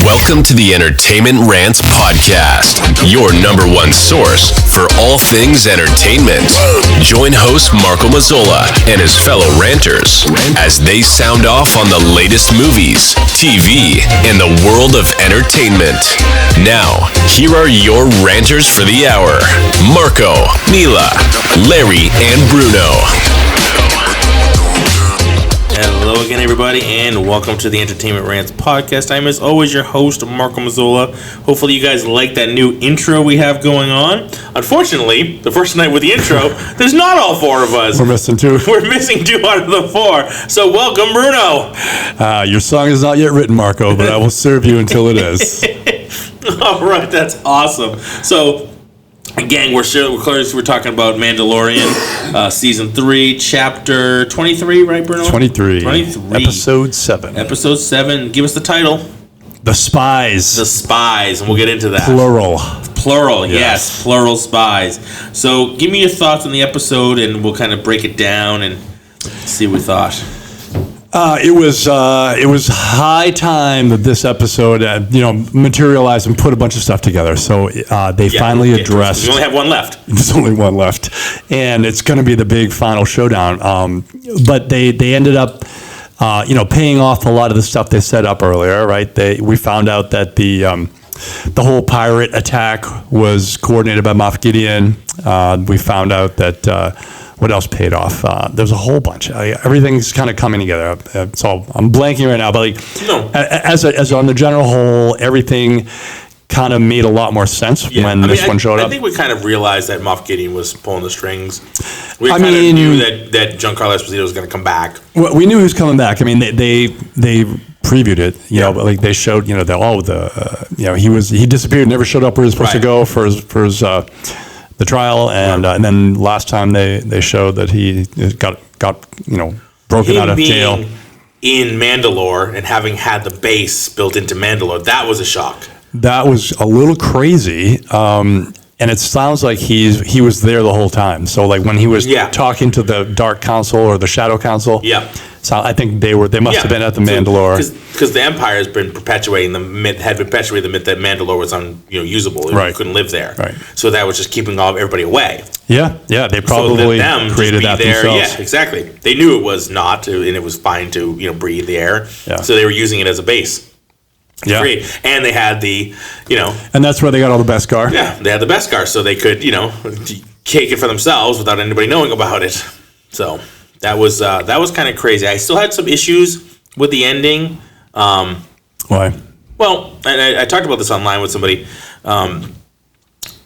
Welcome to the Entertainment Rant Podcast, your number one source for all things entertainment. Join host Marco Mazzola and his fellow ranters as they sound off on the latest movies, TV, and the world of entertainment. Now, here are your ranters for the hour, Marco, Mila, Larry, and Bruno. Hello again, everybody, and welcome to the Entertainment Rants Podcast. I'm, as always, your host, Marco Mazzola. Hopefully, you guys like that new intro we have going on. Unfortunately, the first night with the intro, there's not all four of us. We're missing two. We're missing two out of the four. So, welcome, Bruno. Your song is not yet written, Marco, but I will serve you until it is. All right, that's awesome. So, again, we're talking about Mandalorian, Season 3, Chapter 23, right, Bruno? 23. Episode 7. Episode 7. Give us the title. The Spies. The Spies, and we'll get into that. Plural, yes. Plural Spies. So, give me your thoughts on the episode, and we'll kind of break it down and see what we thought. It was high time that this episode, materialized and put a bunch of stuff together. So they finally addressed. We only have one left. There's only one left, and it's going to be the big final showdown. But they ended up, paying off a lot of the stuff they set up earlier. Right? We found out that the whole pirate attack was coordinated by Moff Gideon. We found out that. What else paid off? There's a whole bunch. Everything's kind of coming together. So I'm blanking right now, but as on the general whole, everything kind of made a lot more sense when this one showed up. I think we kind of realized that Moff Gideon was pulling the strings. We kind of knew that Giancarlo Esposito was going to come back. Well, we knew he was coming back. I mean, they previewed it, but like they showed, he disappeared, never showed up where he was supposed to go for his the trial, and then last time they showed that he got broken out of jail in Mandalore, and having had the base built into Mandalore. That was a shock. That was a little crazy, and it sounds like he was there the whole time. So like when he was talking to the Dark Council or the Shadow Council, so I think they must have been at the Mandalore, because the Empire has been perpetuating the myth that Mandalore was unusable. You couldn't live there. Right. So that was just keeping everybody away. Yeah. They probably created that themselves. Yeah, exactly. They knew it was not, and it was fine to breathe the air. Yeah. So they were using it as a base. Yeah. And they had and that's where they got all the Beskar. Yeah, they had the Beskar, so they could cake it for themselves without anybody knowing about it. So that was kind of crazy. I still had some issues with the ending. Why? Well, and I talked about this online with somebody.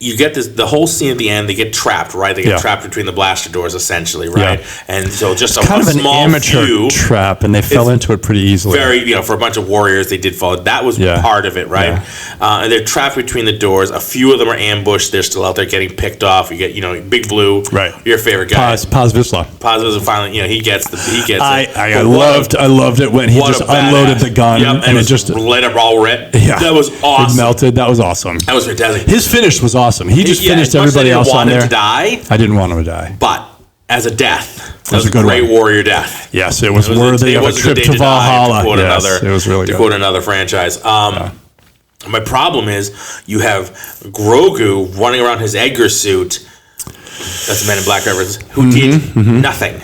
You get the whole scene at the end. They get trapped, right? They get trapped between the blaster doors, essentially, right? Yeah. And so just it's kind of small an amateur trap, and they fell into it pretty easily. Very, for a bunch of warriors, they did fall. That was part of it, right? Yeah. And they're trapped between the doors. A few of them are ambushed. They're still out there getting picked off. You get, Big Blue, right? Your favorite guy, Paz Vizsla. Paz Vizsla finally, he gets it. I loved it when he just unloaded the gun and it just let it all rip. Yeah, that was awesome. It melted. That was awesome. That was fantastic. His finish was awesome. He just finished everybody else on there. To die. I didn't want him to die. But as a death, that was a good great warrior death. Yes, it was worthy of a trip to Valhalla. It was really good. To quote another franchise. My problem is you have Grogu running around his Edgar suit. That's the Man in Black reference. Who did nothing.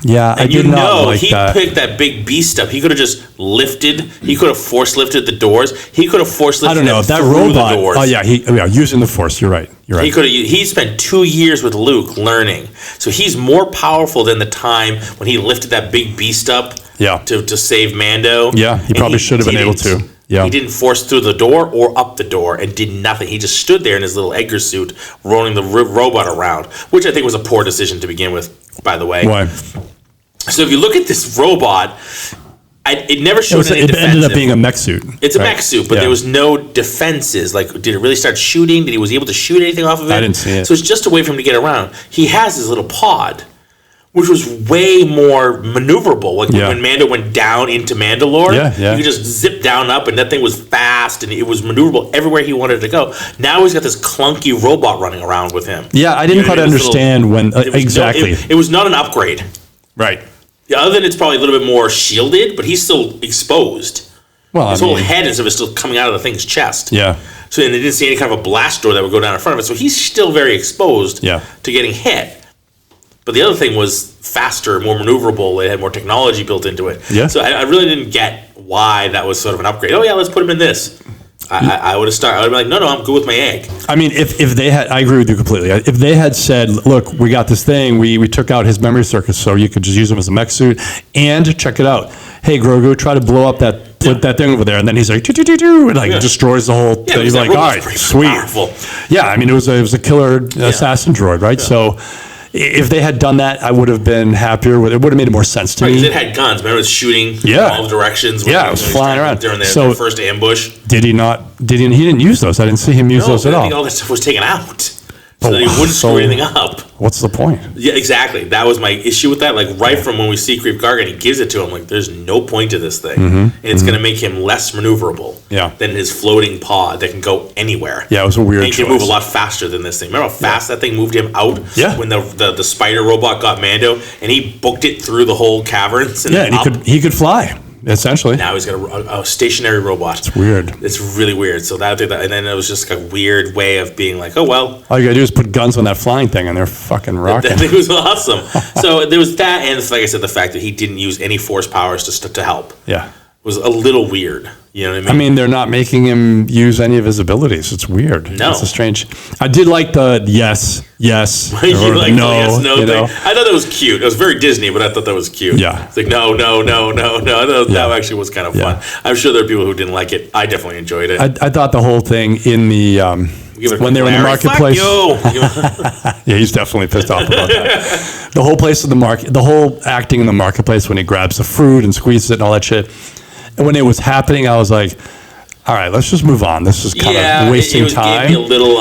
Yeah, and I did not like that. He picked that big beast up. He could have just lifted. He could have force lifted the doors. He could have force lifted. I don't know that robot. The doors. Oh yeah, using the force. You're right. He could have. He spent 2 years with Luke learning, so he's more powerful than the time when he lifted that big beast up. Yeah. To save Mando. Yeah, he probably should have been able to. Yeah. He didn't force through the door or up the door and did nothing. He just stood there in his little Edgar suit, rolling the robot around, which I think was a poor decision to begin with. By the way. Why? So if you look at this robot, it never showed any defensive. It ended up being a mech suit. It's a mech suit, but there was no defenses. Like, did it really start shooting? Did he was able to shoot anything off of it? I didn't see it. So it's just a way for him to get around. He has his little pod, which was way more maneuverable. Like when Mando went down into Mandalore, you could just zip down up, and that thing was fast, and it was maneuverable everywhere he wanted to go. Now he's got this clunky robot running around with him. Yeah, I didn't quite understand when exactly. It was not an upgrade. Right. Other than it's probably a little bit more shielded, but he's still exposed. Well, his whole head is still coming out of the thing's chest. Yeah. So and they didn't see any kind of a blast door that would go down in front of it. So he's still very exposed to getting hit. But the other thing was faster, more maneuverable. It had more technology built into it. Yeah. So I really didn't get why that was sort of an upgrade. Oh yeah, let's put him in this. I would have started. I would have been like, no, I'm good with my egg. I mean, if they had, I agree with you completely. If they had said, look, we got this thing, we took out his memory circuits, so you could just use him as a mech suit, and check it out. Hey, Grogu, try to blow up that thing over there, and then he's like, and destroys the whole thing. He's like, all right, sweet. Powerful. Yeah, I mean, it was a killer assassin droid, right? Yeah. So if they had done that, I would have been happier with it. It would have made more sense to me. Because it had guns. Remember, it was shooting in all directions. It was flying around during their first ambush. Did he not? He didn't use those. I didn't see him use those at all. I think all that stuff was taken out. So that he wouldn't screw anything up. What's the point? Yeah, exactly. That was my issue with that. Like, right from when we see Greef Karga and he gives it to him, like, there's no point to this thing. And it's going to make him less maneuverable than his floating pod that can go anywhere. Yeah, it was a weird choice. He can move a lot faster than this thing. Remember how fast that thing moved him out when the spider robot got Mando and he booked it through the whole caverns? And he could fly. Essentially. Now he's got a stationary robot. It's weird. It's really weird. So and then it was just a weird way of being like, oh, well. All you got to do is put guns on that flying thing and they're fucking rocking. It was awesome. So there was that, and like I said, the fact that he didn't use any force powers to help. Yeah. Was a little weird. You know what I mean? I mean, they're not making him use any of his abilities. It's weird. No. It's a strange. I did like the yes. You like the yes, no thing? I thought that was cute. It was very Disney, but I thought that was cute. Yeah. It's like, no. I thought that actually was kind of fun. I'm sure there are people who didn't like it. I definitely enjoyed it. I thought the whole thing in the when they were in the marketplace. Yeah, he's definitely pissed off about that. The whole place in the whole acting in the marketplace when he grabs the fruit and squeezes it and all that shit. And when it was happening, I was like, all right, let's just move on. This is kind of wasting time. Gave me a little,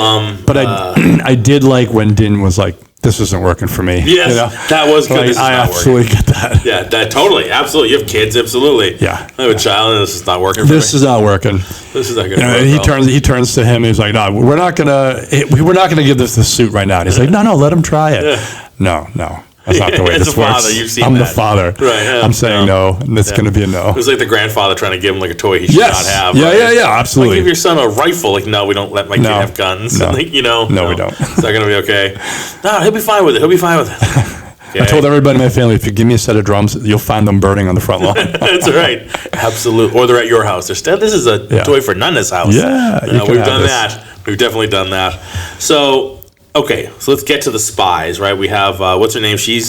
but I did like when Din was like, this isn't working for me. Yes, that was good. Like, I absolutely get that. Yeah, that totally, absolutely. You have kids, absolutely. Yeah, I have a child, and this is not working for me. This is not working. This is not going to work. He turns to him. And he's like, no, we're not gonna give this the suit right now. And he's like, no, let him try it. Yeah. No. That's not the way this works. Father, you've seen I'm that. the father. Right, yeah. I'm saying no, and it's going to be a no. It was like the grandfather trying to give him like a toy he should not have. Yeah, absolutely. Like, give your son a rifle. Like, no, we don't let my kid have guns. No. Like, we don't. It's not going to be okay. No, he'll be fine with it. Okay. I told everybody in my family, if you give me a set of drums, you'll find them burning on the front lawn. That's right. Absolutely. Or they're at your house. This is a toy for Nana's house. Yeah. We've done that. We've definitely done that. So... Okay, so let's get to the spies, right? We have what's her name? She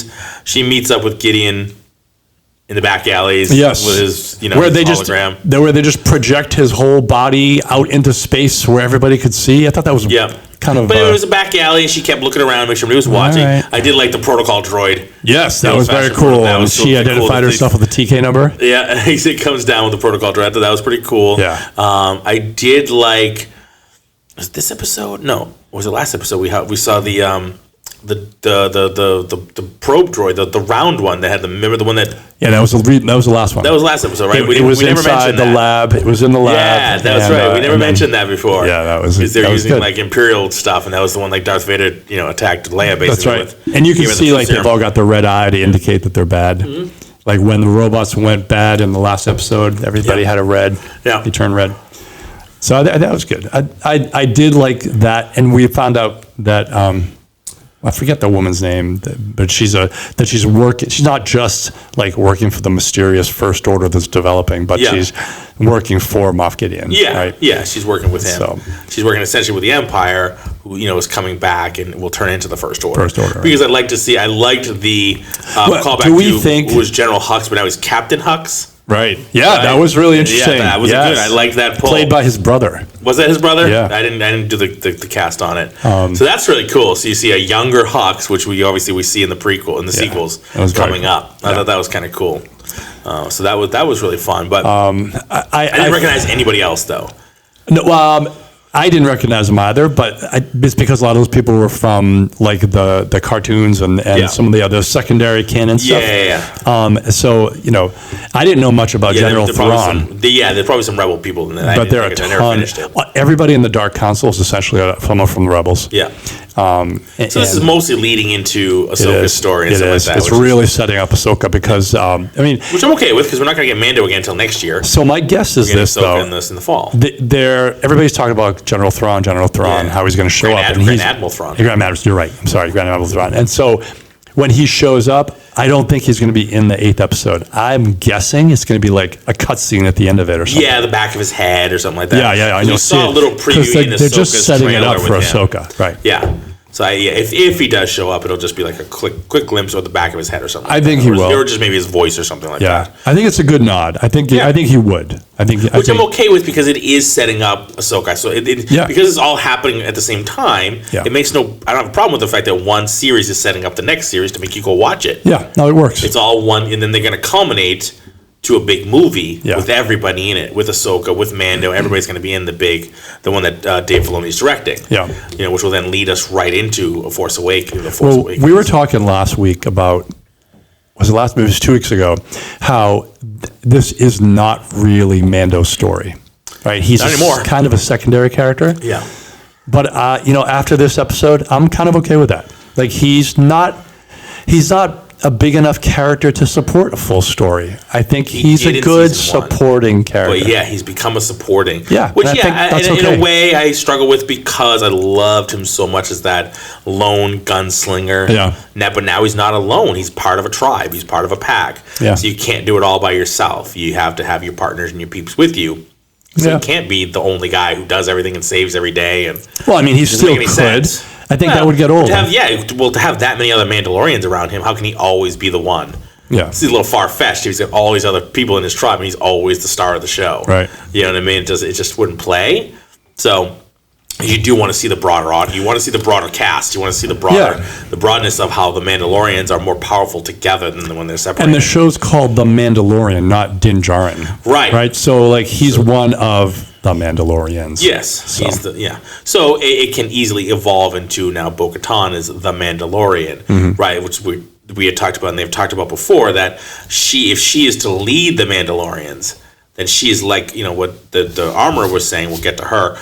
meets up with Gideon in the back alleys. Yes, with his where his hologram. Where they just project his whole body out into space where everybody could see. I thought that was kind of. But it was a back alley, and she kept looking around, make sure nobody was watching. Right. I did like the protocol droid. Yes, that was very cool. She identified herself with the TK number. Yeah, it comes down with the protocol droid. I thought that was pretty cool. Yeah, I did like. Was this episode? No. Was it last episode? We saw the probe droid, the round one that had remember the one that. Yeah, that was the last one. That was the last episode, right? It was inside the lab. It was in the lab. Yeah, that's right. We never mentioned that before. Yeah, that was. They're using like Imperial stuff, and that was the one like Darth Vader, attacked Leia basically. That's right. With, and you can see like they've all got the red eye to indicate that they're bad. Mm-hmm. Like when the robots went bad in the last episode, everybody had a red. Yeah, he turned red. So that was good. I did like that, and we found out that I forget the woman's name, but she's working. She's not just like working for the mysterious First Order that's developing, but she's working for Moff Gideon. Yeah, right? Yeah, she's working with him. So, she's working essentially with the Empire, who is coming back and will turn into the First Order. Because right. I liked the callback to who was General Hux, but now he's Captain Hux. Right. Yeah, right? That was really interesting. Yeah, that was good. I liked that pull. Played by his brother. Was that his brother? Yeah. I didn't do the cast on it. So that's really cool. So you see a younger Hux, which we see in the sequels coming up. I thought that was kind of cool. So that was really fun. But I didn't recognize anybody else though. No. I didn't recognize them either, but it's because a lot of those people were from like the cartoons and some of the other secondary canon stuff. Yeah. So I didn't know much about General Thrawn. There's probably some Rebel people in there. But there are a ton. Everybody in the Dark Council is essentially from the Rebels. Yeah. So this is mostly leading into Ahsoka's story and stuff like that. It's really setting up Ahsoka because, which I'm okay with because we're not going to get Mando again until next year. So my guess is this, though. In the fall. Everybody's talking about General Thrawn, how he's going to show up. Grand Admiral Thrawn. Grand Admiral, you're right. I'm sorry, Grand Admiral Thrawn. And so when he shows up, I don't think he's going to be in the 8th episode. I'm guessing it's going to be like a cutscene at the end of it or something. Yeah, the back of his head or something like that. Yeah. I know. We saw a little preview in Ahsoka's they're just setting it up for Ahsoka, right? Yeah. So if he does show up, it'll just be like a quick glimpse of the back of his head or something. I think he will, or just maybe his voice or something like that. I think it's a good nod. I think he would. Which I'm okay with because it is setting up Ahsoka. So because it's all happening at the same time, it makes I don't have a problem with the fact that one series is setting up the next series to make you go watch it. Yeah, no, it works. It's all one, and then they're going to culminate to a big movie with everybody in it, with Ahsoka, with Mando. Everybody's going to be in the one that Dave Filoni is directing. Yeah, which will then lead us right into A Force Awakens. We were talking last week about, maybe it was 2 weeks ago, how this is not really Mando's story, right? He's kind of a secondary character. Yeah, but after this episode, I'm kind of okay with that. Like he's not a big enough character to support a full story. I think he's a good supporting character. But he's become a supporting. Yeah, which in a way I struggle with because I loved him so much as that lone gunslinger. Yeah. But now he's not alone. He's part of a tribe. He's part of a pack. Yeah. So you can't do it all by yourself. You have to have your partners and your peeps with you. So you can't be the only guy who does everything and saves every day. And he still could. Sense. I think that would get old. To have that many other Mandalorians around him, how can he always be the one? Yeah. It's a little far-fetched. He's got all these other people in his tribe, and he's always the star of the show. Right. You know what I mean? It just wouldn't play. So you do want to see the broader audience. You want to see the broader cast. You want to see the broadness of how the Mandalorians are more powerful together than when they're separated. And the show's called The Mandalorian, not Din Djarin. Right. Right? So, he's one of the Mandalorians. Yes. So it can easily evolve into now Bo-Katan is the Mandalorian, right? Which we had talked about and they've talked about before that if she is to lead the Mandalorians, then she is like, what the armorer was saying, we'll get to her,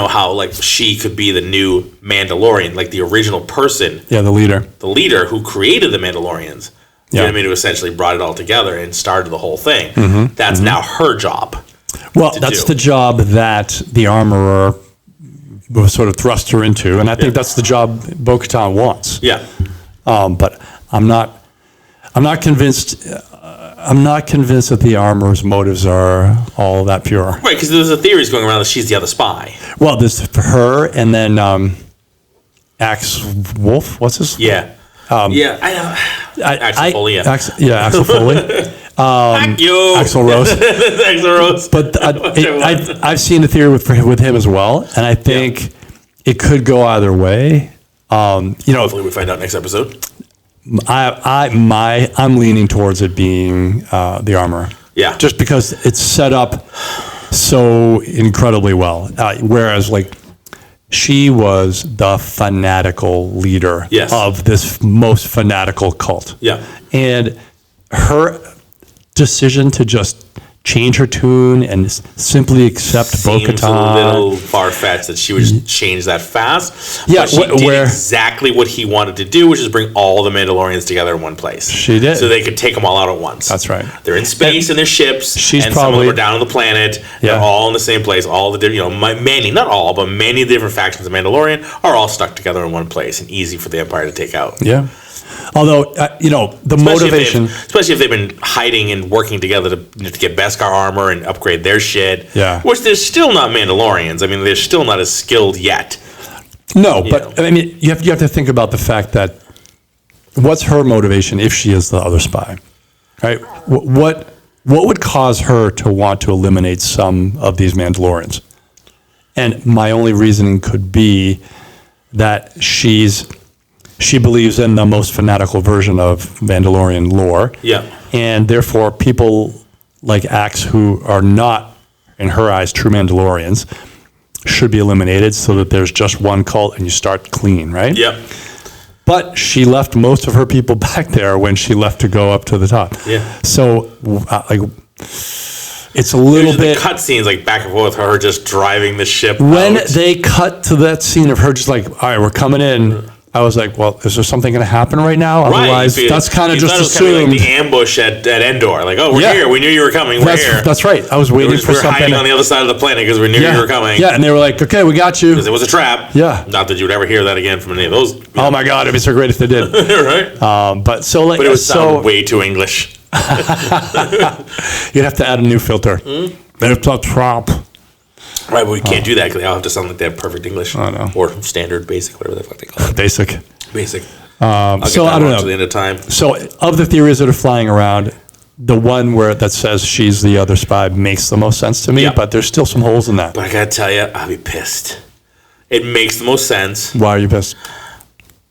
how she could be the new Mandalorian, like the original person. Yeah, the leader who created the Mandalorians. You know what I mean? Who essentially brought it all together and started the whole thing. That's now her job. Well, that's the job that the armorer was sort of thrust her into, and I think that's the job Bo-Katan wants. Yeah. But I'm not convinced. I'm not convinced that the armorer's motives are all that pure. Right, because there's a theory going around that she's the other spy. Well, there's her, and then Axe Wolf. What's his? Yeah. Axel Foley. Axel Foley. Axel Rose. Axel Rose. But I've seen a theory with him as well, and I think it could go either way. Hopefully we find out next episode. I'm leaning towards it being the armor. Yeah. Just because it's set up so incredibly well. Whereas she was the fanatical leader of this most fanatical cult. Yeah. And her decision to just change her tune and simply accept Bo-Katan. Seems a little far-fetched that she would just change that fast. Yeah, but she did exactly what he wanted to do, which is bring all the Mandalorians together in one place. She did. So they could take them all out at once. That's right. They're in space in their ships, some of them are down on the planet. They're all in the same place. All the many, not all, but many of the different factions of Mandalorian are all stuck together in one place and easy for the Empire to take out. Yeah. Although, the motivation... Especially if they've been hiding and working together to get Beskar armor and upgrade their shit. Yeah. Which they're still not Mandalorians. I mean, they're still not as skilled yet. No, but I mean, you have to think about the fact that what's her motivation if she is the other spy, right? What would cause her to want to eliminate some of these Mandalorians? And my only reasoning could be that she believes in the most fanatical version of Mandalorian lore. Yeah. And therefore, people like Axe who are not, in her eyes, true Mandalorians should be eliminated so that there's just one cult and you start clean, right? Yeah. But she left most of her people back there when she left to go up to the top. Yeah. So, It's a little Usually bit. The cut scenes like back and forth, her just driving the ship. When out. they cut to that scene of her just like, all right, we're coming in. I was like, well, is there something going to happen right now? Otherwise, that's kind of just assumed. Like the ambush at Endor. Like, oh, we're here. We knew you were coming. We're here. That's right. I was waiting for something. We were hiding on the other side of the planet because we knew you were coming. Yeah, and they were like, okay, we got you. Because it was a trap. Yeah. Not that you would ever hear that again from any of those. Oh my God, it'd be so great if they did. Right. But it was sound way too English. You'd have to add a new filter. It's a trap. Right, but we can't do that because they all have to sound like they have perfect English. I know. Or standard, basic, whatever the fuck they call it. Basic. I'll get I don't know. To the end of time. So, of the theories that are flying around, the one that says she's the other spy makes the most sense to me, but there's still some holes in that. But I gotta tell you, I'll be pissed. It makes the most sense. Why are you pissed?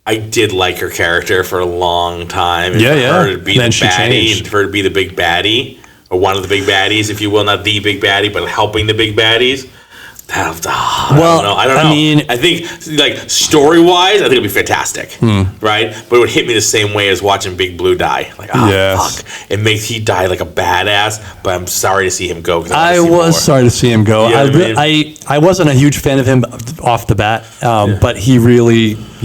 I did like her character for a long time. And for her to be then the baddie, and for her to be the big baddie, or one of the big baddies, if you will, not the big baddie, but helping the big baddies. I don't know. I mean, I think like story-wise, I think it'd be fantastic, right? But it would hit me the same way as watching Big Blue die. Like, fuck! He died like a badass. But I'm sorry to see him go. I was sorry to see him go. I wasn't a huge fan of him off the bat, but he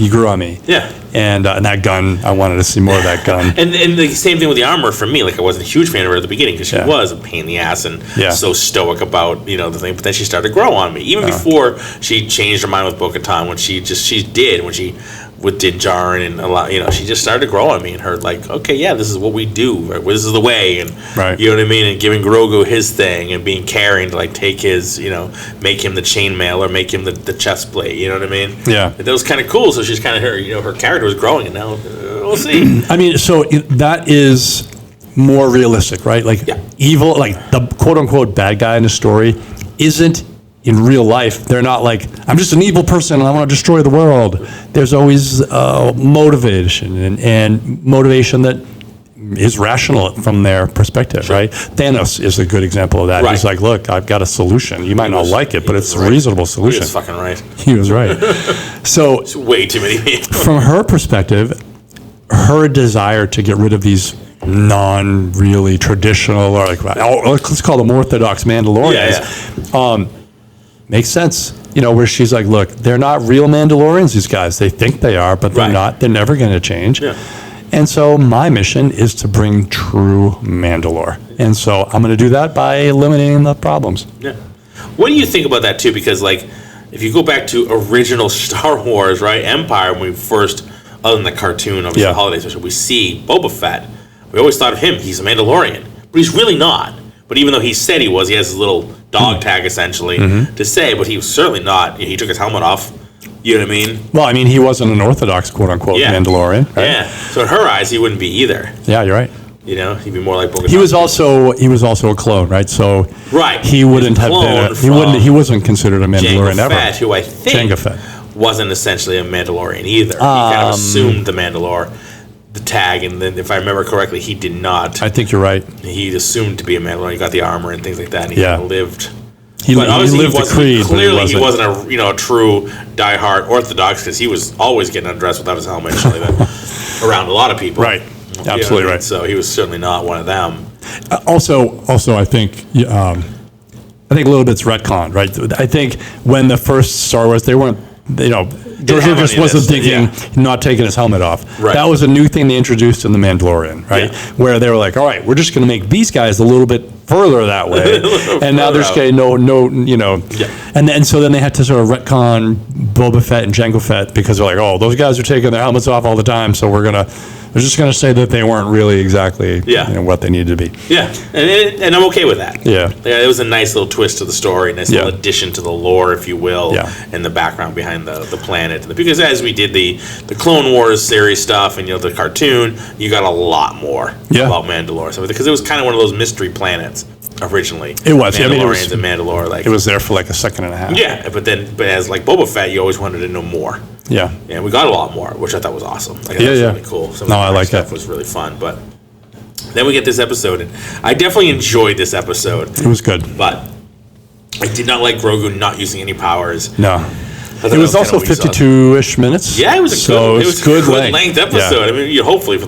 grew on me. Yeah. And that gun, I wanted to see more of that gun. And the same thing with the armor for me. Like, I wasn't a huge fan of her at the beginning because she was a pain in the ass and so stoic about the thing. But then she started to grow on me. Even before she changed her mind with Bo-Katan, when she with Din Djarin and a lot, she just started to grow on me and her like, okay, this is what we do. Right? This is the way, and you know what I mean. And giving Grogu his thing and being caring to like take his, make him the chainmail or make him the chest plate. You know what I mean? Yeah. And that was kind of cool. So she's kind of her character was growing, and now we'll see. I mean, so that is more realistic, right? Like evil, like the quote unquote bad guy in the story isn't. In real life, they're not like, I'm just an evil person and I want to destroy the world. There's always motivation and motivation that is rational from their perspective, right? Thanos is a good example of that. He's like, look, I've got a solution. You might not like it, but it's a reasonable solution. He was fucking right. He was right. So, it's way too many people. From her perspective, her desire to get rid of these non-really traditional, or like, let's call them orthodox Mandalorians, makes sense, where she's like, look, they're not real Mandalorians, these guys. They think they are, but they're not. They're never going to change. Yeah. And so my mission is to bring true Mandalore. And so I'm going to do that by eliminating the problems. Yeah. What do you think about that, too? Because, like, if you go back to original Star Wars, right, Empire, when we first, other than the cartoon, obviously the holiday special, we see Boba Fett. We always thought of him, he's a Mandalorian. But he's really not. But even though he said he was, he has his little dog tag, essentially, to say, but he was certainly not. He took his helmet off. You know what I mean? Well, I mean, he wasn't an orthodox, quote-unquote, Mandalorian. Right? Yeah. So in her eyes, he wouldn't be either. Yeah, you're right. He'd be more like Bo-Katan. He was also a clone, right? So he wouldn't have been. He wasn't considered a Mandalorian Jango ever. Fett, who I think wasn't essentially a Mandalorian either. He kind of assumed the Mandalore. The tag, and then if I remember correctly, he did not. I think you're right. He assumed to be a Mandalorian. He got the armor and things like that. And he kind of lived. He lived the creed. Clearly, he wasn't a true diehard Orthodox because he was always getting undressed without his helmet around a lot of people. Right. Absolutely right. So he was certainly not one of them. Also, I think a little bit's retconned, right? I think when the first Star Wars, they weren't. George Lucas wasn't thinking not taking his helmet off. Right. That was a new thing they introduced in The Mandalorian, right? Yeah. Where they were like, all right, we're just going to make these guys a little bit further that way. And now they're just getting And so then they had to sort of retcon Boba Fett and Jango Fett because they're like, oh, those guys are taking their helmets off all the time, so we're just going to say that they weren't really exactly what they needed to be. Yeah, and I'm okay with that. Yeah, it was a nice little twist to the story, nice little addition to the lore, if you will, and the background behind the planet. Because as we did the Clone Wars series stuff and the cartoon, you got a lot more about Mandalore. So because it was kind of one of those mystery planets originally. It was. Mandalorians and Mandalore. Like it was there for like a second and a half. Yeah, but as like Boba Fett, you always wanted to know more. Yeah. And we got a lot more, which I thought was awesome. That was really cool. I like that. Stuff was really fun, but then we get this episode, and I definitely enjoyed this episode. It was good. But I did not like Grogu not using any powers. No. It was also 52-ish minutes. Yeah, it was a good length episode. Yeah. I mean, hopefully for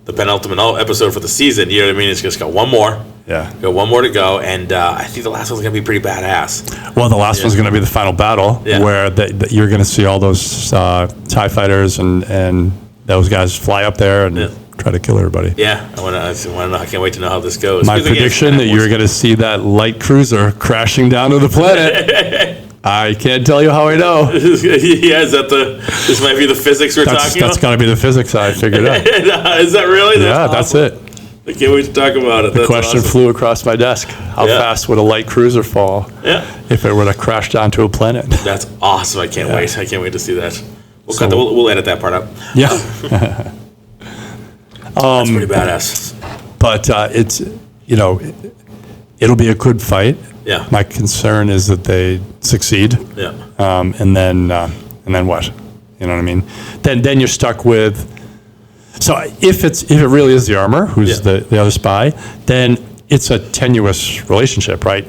the penultimate episode for the season. You know what I mean? It's just got one more. Yeah. Got one more to go, and I think the last one's going to be pretty badass. Well, the last one's going to be the final battle, where you're going to see all those TIE fighters and those guys fly up there and try to kill everybody. Yeah, I want to know. I can't wait to know how this goes. My prediction that you're going to see that light cruiser crashing down to the planet. I can't tell you how I know. Is that this might be the physics we're talking about? That's got to be the physics I figured out. Is that really? That's it. I can't wait to talk about it. The question flew across my desk. How fast would a light cruiser fall if it were to crash down to a planet? That's awesome. I can't wait. I can't wait to see that. We'll edit that part up. Yeah. That's pretty badass. But it's, it'll be a good fight. Yeah. My concern is that they succeed. Yeah. And then what? You know what I mean? Then you're stuck with. So if it really is the armor, who's the other spy, then it's a tenuous relationship, right?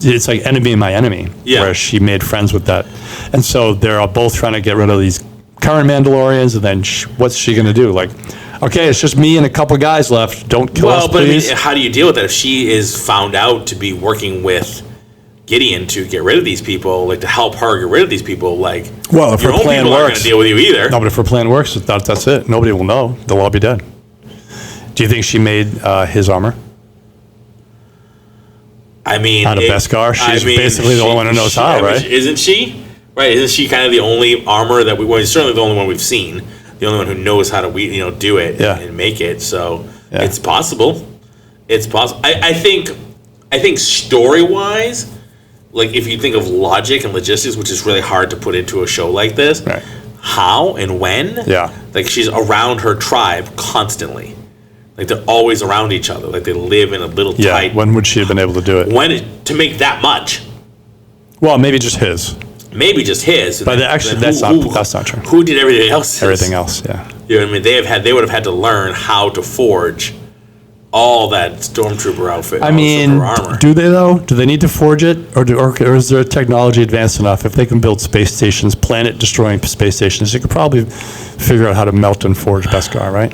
It's like enemy and my enemy, where she made friends with that, and so they're all both trying to get rid of these current Mandalorians, and then what's she going to do? Like, okay, it's just me and a couple guys left. Don't kill us, please. But how do you deal with that if she is found out to be working with Gideon to get rid of these people, like to help her get rid of these people? Like, well, if her plan works, aren't going to deal with you either. No, but if her plan works, that's it. Nobody will know. They'll all be dead. Do you think she made his armor? I mean, out of Beskar, she's basically the only one who knows how, right? Isn't she? Right? Isn't she kind of the only armor that certainly the only one we've seen, the only one who knows how to do it and make it. So it's possible. It's possible. I think story-wise, like if you think of logic and logistics, which is really hard to put into a show like this, right. How and when? Yeah. Like she's around her tribe constantly. Like they're always around each other. Like they live in a little tight. Yeah. When would she have been able to do it? To make that much? Well, maybe just his. Maybe just his. But actually, that's not true. Who did everything else? Everything else, yeah. You know what I mean? They would have had to learn how to forge all that stormtrooper outfit. I mean, do they though? Do they need to forge it, or is their technology advanced enough? If they can build space stations, planet-destroying space stations, they could probably figure out how to melt and forge Beskar, right?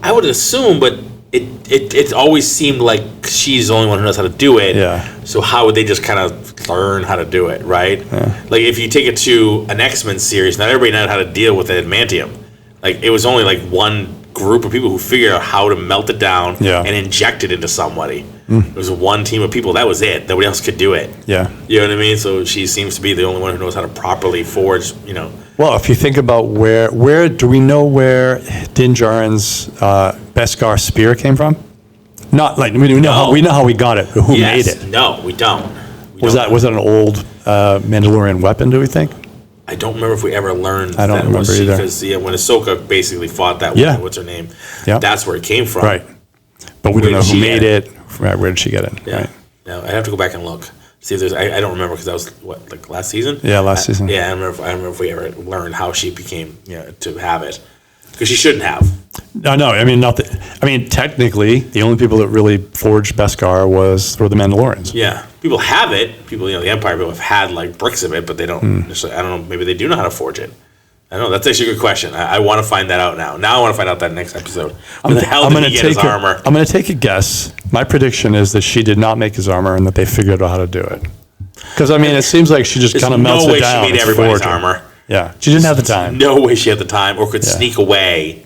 I would assume, but it always seemed like she's the only one who knows how to do it. Yeah. So how would they just kind of learn how to do it, right? Yeah. Like if you take it to an X-Men series, not everybody knows how to deal with adamantium. Like it was only like one group of people who figured out how to melt it down and inject it into somebody. It was one team of people. That was it. Nobody else could do it. Yeah. You know what I mean? So she seems to be the only one who knows how to properly forge, Well, if you think about where do we know where Din Djarin's Beskar spear came from? Not like we know how we got it. Who made it? No, we don't. Was that an old Mandalorian weapon? Do we think? I don't remember if we ever learned. I don't remember either. Because when Ahsoka basically fought that woman, what's her name? Yeah. That's where it came from. Right. But we don't know who made it. Right. Where did she get it? Yeah. Right. No, I have to go back and look. See if there's. I don't remember because that was like last season. Yeah, last season. Yeah, I don't remember if we ever learned how she became to have it, because she shouldn't have. No. I mean, technically, the only people that really forged Beskar were the Mandalorians. Yeah, people have it. People, the Empire people have had like bricks of it, but they don't. Necessarily, I don't know. Maybe they do know how to forge it. I don't know. That's actually a good question. I want to find that out now. Now I want to find out that next episode. Where the hell did he get his armor? I'm going to take a guess. My prediction is that she did not make his armor and that they figured out how to do it. Because, it seems like she just kind of melts it down. No way she made everybody's armor. Yeah. She didn't have the time. No way she had the time or could sneak away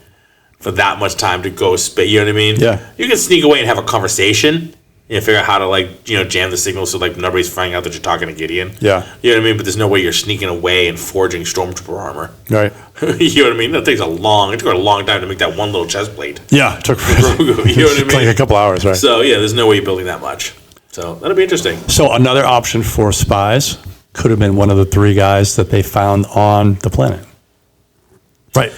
for that much time to go space. You know what I mean? Yeah. You can sneak away and have a conversation. Figure out how to jam the signal so nobody's finding out that you're talking to Gideon. Yeah. You know what I mean? But there's no way you're sneaking away and forging stormtrooper armor. Right. You know what I mean? It took her a long time to make that one little chest plate. Yeah, it took Grogu. You know what I mean? Like a couple hours, right? So there's no way you're building that much. So that'll be interesting. So another option for Spies could have been one of the three guys that they found on the planet. Right.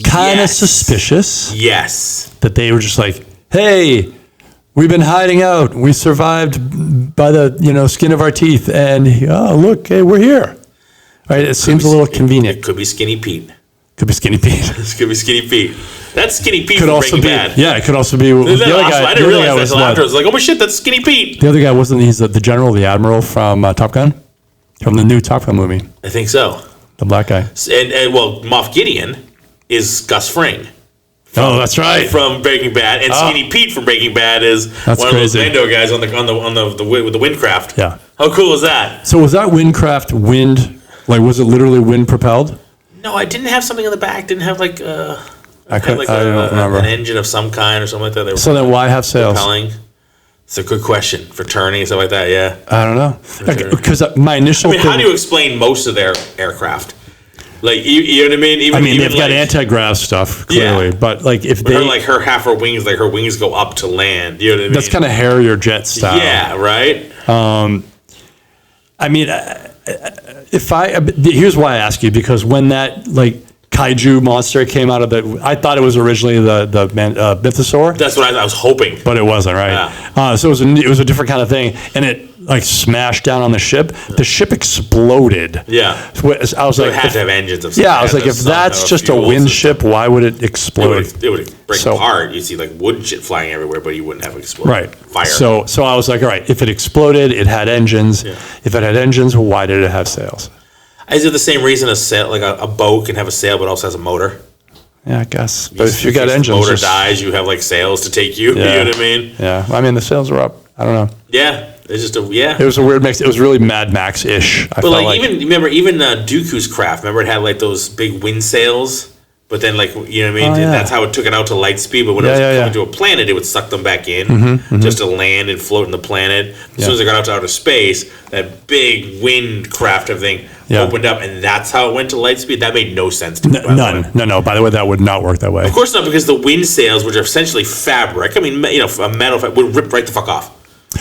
Kind of suspicious. Yes. That they were just like, hey, we've been hiding out. We survived by the skin of our teeth, and look, hey, we're here. Right? It seems a little convenient. It could be Skinny Pete. Could be Skinny Pete. This could be Skinny Pete. That's Skinny Pete could from also Breaking be, Bad. Yeah, it could also be the other guy. I didn't realize that until after. I was like, oh my shit, that's Skinny Pete. The other guy he's the general, the admiral from Top Gun, from the new Top Gun movie. I think so. The black guy. And Moff Gideon is Gus Fring Oh, that's right. From Breaking Bad, and Skinny Pete from Breaking Bad is one of those Mando guys with the windcraft. Yeah. How cool is that? So was that windcraft wind? Like, was it literally wind propelled? No, I didn't have something in the back. Didn't have like I don't remember. An engine of some kind or something like that. So then why have sails? Propelling. It's a good question for turning and stuff like that. Yeah. I don't know. Because my initial. I mean, how do you explain most of their aircraft? Like, you know what I mean? Even they've got anti-grav stuff, clearly. Yeah. But, like, if they... half her wings, like, her wings go up to land. You know what I mean? That's kind of Harrier jet style. Yeah, right? I mean, here's why I ask you, because when that, like, kaiju monster came out of I thought it was originally the mythosaur. That's what I was hoping. But it wasn't, right? Yeah. So it was a different kind of thing. And it, like, smashed down on the ship. The ship exploded. Yeah. So I was like... It had to have engines of some I was like, if that's just a wind ship, why would it explode? It would break apart. You'd see, like, wood shit flying everywhere, but you wouldn't have explode. Right. Fire. So I was like, all right, if it exploded, it had engines. Yeah. If it had engines, why did it have sails? Is it the same reason a sail, like a boat can have a sail but also has a motor? Yeah, I guess. But if you got engines... the motor dies, you have, like, sails to take you. Yeah. You know what I mean? Yeah. I mean, the sails were up. I don't know. Yeah. It's just It was a weird mix. It was really Mad Max-ish. But, like, even Dooku's craft, remember it had, like, those big wind sails? But then, like, you know what I mean? That's how it took it out to light speed. But when it was coming to a planet, it would suck them back in just to land and float in the planet. As soon as it got out to outer space, that big wind craft of thing opened up, and that's how it went to light speed. That made no sense to me. No. By the way, that would not work that way. Of course not, because the wind sails, which are essentially fabric, I mean, you know, a metal fabric, would rip right the fuck off.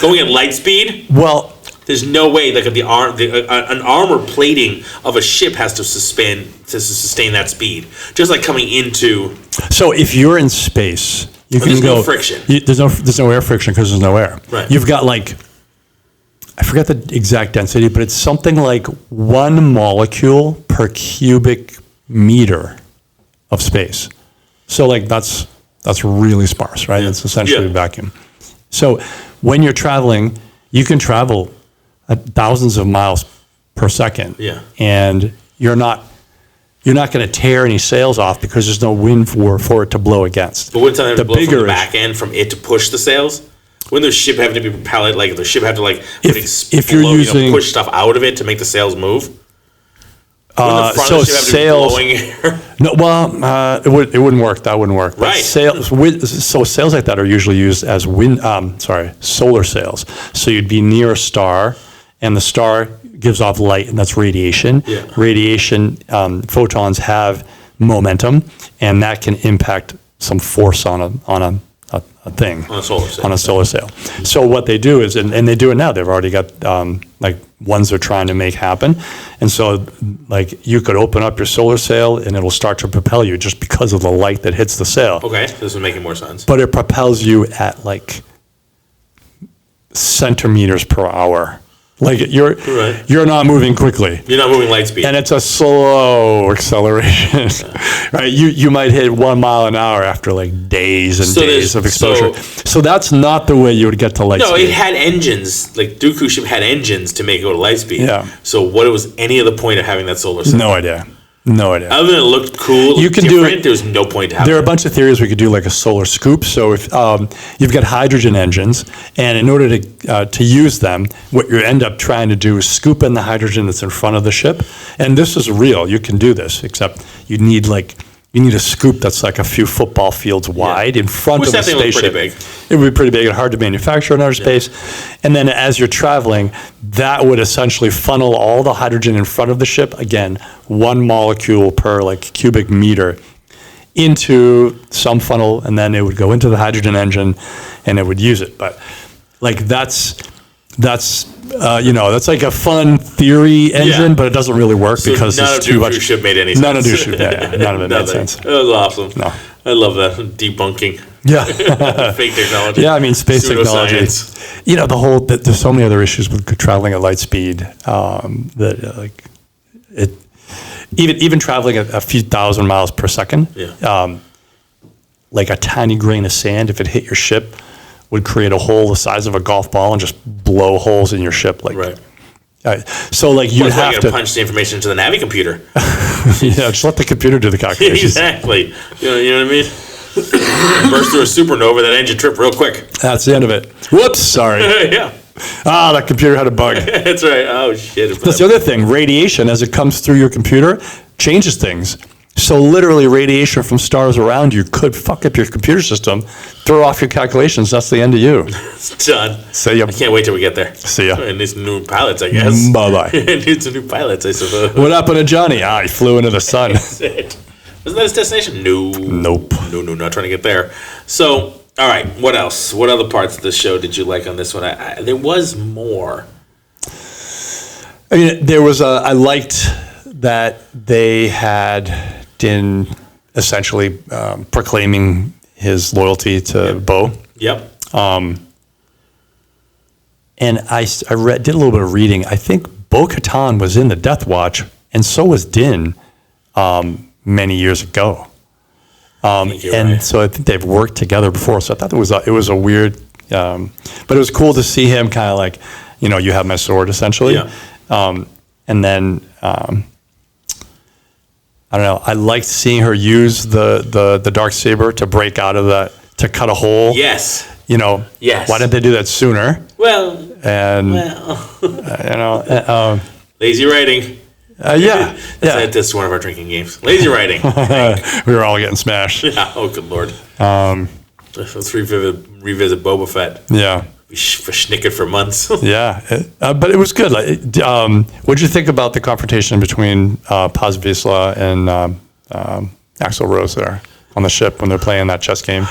Going at light speed? Well... There's no way like an armor plating of a ship has to sustain that speed. Just like coming into. So if you're in space, you can there's go. No friction. There's no air friction because there's no air. Right. You've got like, I forget the exact density, but it's something like 1 molecule per cubic meter of space. So like that's really sparse, right? It's essentially a vacuum. So when you're traveling, you can travel thousands of miles per second, and you're not going to tear any sails off because there's no wind for it to blow against. But wouldn't something have to blow from the back end from it to push the sails? Wouldn't the ship have to be propelled? Like the ship have to if you're using push stuff out of it to make the sails move? So sails. No, well, it wouldn't work. That wouldn't work. Right. Sails like that are usually used as solar sails. So you'd be near a star, and the star gives off light, and that's radiation. Yeah. Radiation, photons have momentum, and that can impact some force on a thing. On a solar sail. So what they do is, and they do it now, they've already got like ones they're trying to make happen. And so like you could open up your solar sail and it'll start to propel you just because of the light that hits the sail. Okay, this is making more sense. But it propels you at like centimeters per hour. Like you're not moving quickly. You're not moving light speed. And it's a slow acceleration, right? You might hit 1 mile an hour after like days and days of exposure. So that's not the way you would get to light speed. No, it had engines. Like Dooku ship had engines to make it go to light speed. Yeah. So what was any of the point of having that solar cell? No idea. Other than it looked cool, you can do it. There was no point to have. There are a bunch of theories we could do, like a solar scoop. So if you've got hydrogen engines, and in order to use them, what you end up trying to do is scoop in the hydrogen that's in front of the ship. And this is real. You can do this, except you need a scoop that's like a few football fields wide in front of the spaceship. Pretty big. It would be pretty big and hard to manufacture in outer space. And then as you're traveling, that would essentially funnel all the hydrogen in front of the ship, again, 1 molecule per like cubic meter, into some funnel, and then it would go into the hydrogen engine and it would use it. But like that's like a fun theory engine, but it doesn't really work because it's too much. None of Dooku's ship made any sense. None of Dooku's ship, none of it made sense. That was awesome. No. I love that debunking. Yeah. Fake technology. Yeah, I mean, space technology. There's so many other issues with traveling at light speed even traveling at a few thousand miles per second, like a tiny grain of sand, if it hit your ship, would create a hole the size of a golf ball and just blow holes in your ship. So like you have to punch the information into the Navi computer. just let the computer do the calculations. Exactly. You know what I mean? burst through a supernova that ends your trip real quick. That's the end of it. Whoops, sorry. Yeah. That computer had a bug. That's right. Oh, shit. That's the other thing. Radiation, as it comes through your computer, changes things. So literally radiation from stars around you could fuck up your computer system, throw off your calculations. That's the end of you. It's done. See ya. I can't wait till we get there. See ya. And need some new pilots, I guess. Bye-bye. Need some new pilots, I suppose. What happened to Johnny? He flew into the sun. That's it. Wasn't that his destination? No. Nope. No, not trying to get there. So, all right, what else? What other parts of the show did you like on this one? There was more. I mean, there was I liked that they had Din essentially proclaiming his loyalty to Bo. Yep. And I did a little bit of reading. I think Bo-Katan was in the Death Watch, and so was Din many years ago. Right. So I think they've worked together before. So I thought it was a weird, but it was cool to see him kind of like, you have my sword essentially. Yeah. And then I don't know. I liked seeing her use the Darksaber to break out of to cut a hole. Yes. Yes. Why didn't they do that sooner? Well. Lazy writing. Yeah. That's one of our drinking games. Lazy writing. We were all getting smashed. Yeah. Oh, good Lord. Let's revisit Boba Fett. Yeah. We schnickered for months. Yeah. But it was good. What did you think about the confrontation between Paz Vizsla and Axl Rose there on the ship when they're playing that chess game?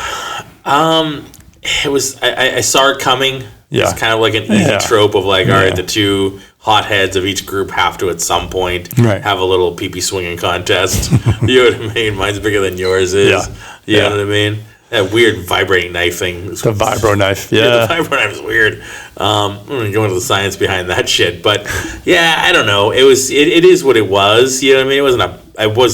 It was. I saw it coming. Yeah. It's kind of like an easy trope of like, all right, the two hotheads of each group have to at some point have a little pee-pee swinging contest. You know what I mean? Mine's bigger than yours is. Yeah. You know what I mean? That weird vibrating knife thing. The vibro knife. Yeah, the vibro knife is weird. I'm going to go into the science behind that shit. But yeah, I don't know. It is what it was. You know what I mean?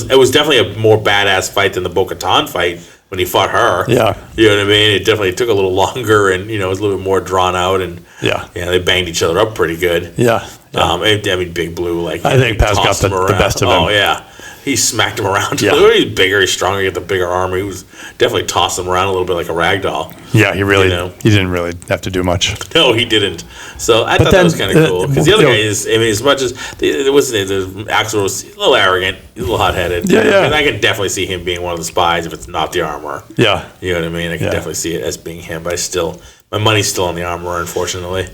It was definitely a more badass fight than the Bo-Katan fight when he fought her. Yeah. You know what I mean? It definitely took a little longer and, it was a little bit more drawn out and they banged each other up pretty good. Yeah. Big Blue, I think Paz got the best of him. Oh, yeah. He smacked him around. Yeah. He's bigger, he's stronger, he got the bigger arm. He was definitely tossing him around a little bit like a rag doll. Yeah, he didn't really have to do much. No, he didn't. So I thought that was kind of cool. Because the other guy is, as much as Axl was a little arrogant, a little hot-headed. Yeah. And I can definitely see him being one of the spies if it's not the armorer. Yeah. You know what I mean? I can definitely see it as being him, but my money's still on the armorer, unfortunately.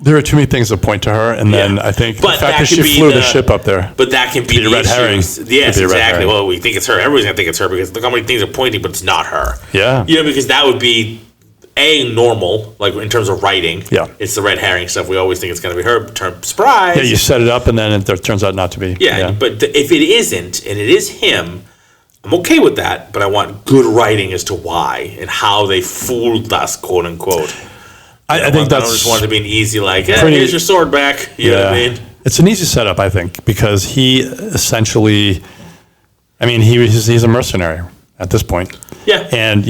There are too many things that point to her, and then I think the fact that she flew the ship up there. But that can be the red herring. Yes, exactly. Well, we think it's her. Everybody's going to think it's her because look how many things are pointing, but it's not her. Yeah. Because that would be, normal, like in terms of writing. Yeah. It's the red herring stuff. We always think it's going to be her. Surprise. Yeah, you set it up, and then it turns out not to be. Yeah. But if it isn't, and it is him, I'm okay with that, but I want good writing as to why and how they fooled us, quote unquote. I think that's. I don't just want it to be an easy here's your sword back. You know what I mean? It's an easy setup, I think, because he essentially, he's a mercenary at this point. Yeah. And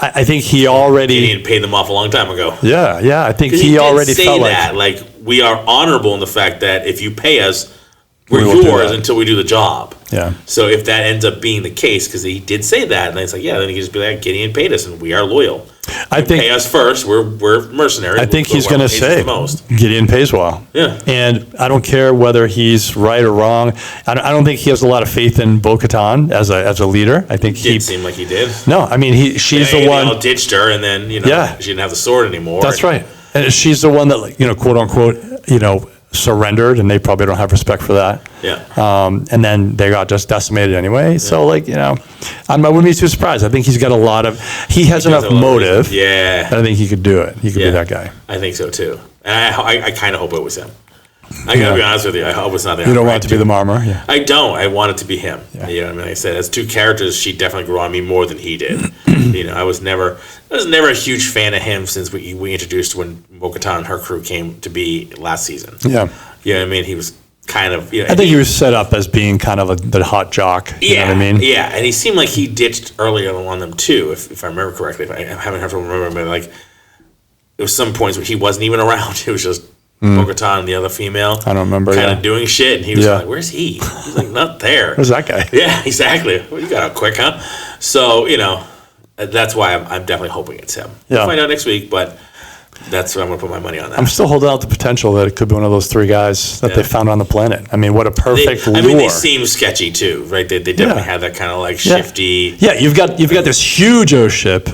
I think he already. He paid them off a long time ago. Yeah. I think he already say felt that. Like we are honorable in the fact that if you pay us, we're yours until we do the job. Yeah. So if that ends up being the case, because he did say that, and it's like, then he can just be like, Gideon paid us, and we are loyal. Pay us first. We're mercenaries. I think he's going to say Gideon pays well. Yeah. And I don't care whether he's right or wrong. I don't think he has a lot of faith in Bo-Katan as a leader. I think he seemed like he did. No, she's the one. They all ditched her, and then she didn't have the sword anymore. That's right. And she's the one that quote unquote surrendered, and they probably don't have respect for that. Yeah. And then they got just decimated anyway. Yeah. So I wouldn't be too surprised. I think he's got a lot of. He has enough motive. Yeah. That I think he could do it. He could be that guy. I think so too. And I kind of hope it was him. I gotta be honest with you. I hope it's not the. You don't want it to be the armor. Yeah. I don't. I want it to be him. Yeah. You know what I mean? Like I said, as two characters, she definitely grew on me more than he did. I was never a huge fan of him since we introduced when Bo-Katan and her crew came to be last season. Yeah. You know what I mean? He was kind of. I think he was set up as being kind of the hot jock. You know what I mean? Yeah, and he seemed like he ditched earlier on them too, if I remember correctly. I haven't had to remember, but there was some points where he wasn't even around. It was just Bo-Katan and the other female. I don't remember. Kind of doing shit, and he was like, "Where's he?" He's like, "Not there." Where's that guy? Yeah, exactly. Well, you got out quick, huh? So That's why I'm definitely hoping it's him. Yeah. We'll find out next week, but that's what I'm going to put my money on that. I'm still holding out the potential that it could be one of those 3 guys that they found on the planet. I mean, what a perfect lure. they seem sketchy too, right? They definitely have that kind of like shifty. Yeah, you've got this huge O ship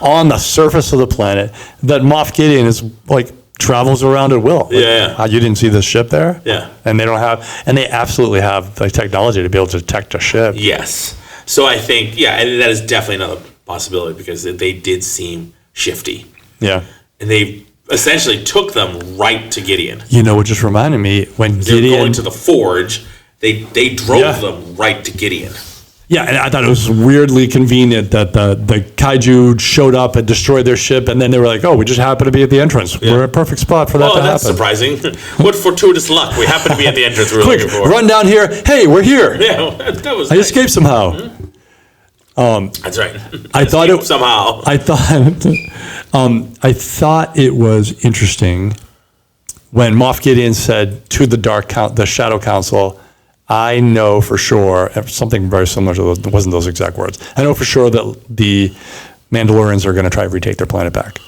on the surface of the planet that Moff Gideon is like travels around at will. Like, you didn't see this ship there? Yeah. And they absolutely have the technology to be able to detect a ship. Yes. So I think, and that is definitely another possibility because they did seem shifty. Yeah. And they essentially took them right to Gideon. You know what just reminded me? When Gideon... They were going to the forge, they drove them right to Gideon. Yeah, and I thought it was weirdly convenient that the kaiju showed up and destroyed their ship, and then they were like, oh, we just happen to be at the entrance. We're in a perfect spot for that to happen. Oh, that's surprising. What fortuitous luck. We happen to be at the entrance we were looking for. Run down here. Hey, we're here. Yeah, that was I escaped somehow. Mm-hmm. That's right. I thought it somehow. I thought it was interesting when Moff Gideon said to the Shadow Council, "I know for sure," something very similar to those. It wasn't those exact words. "I know for sure that the Mandalorians are going to try to retake their planet back."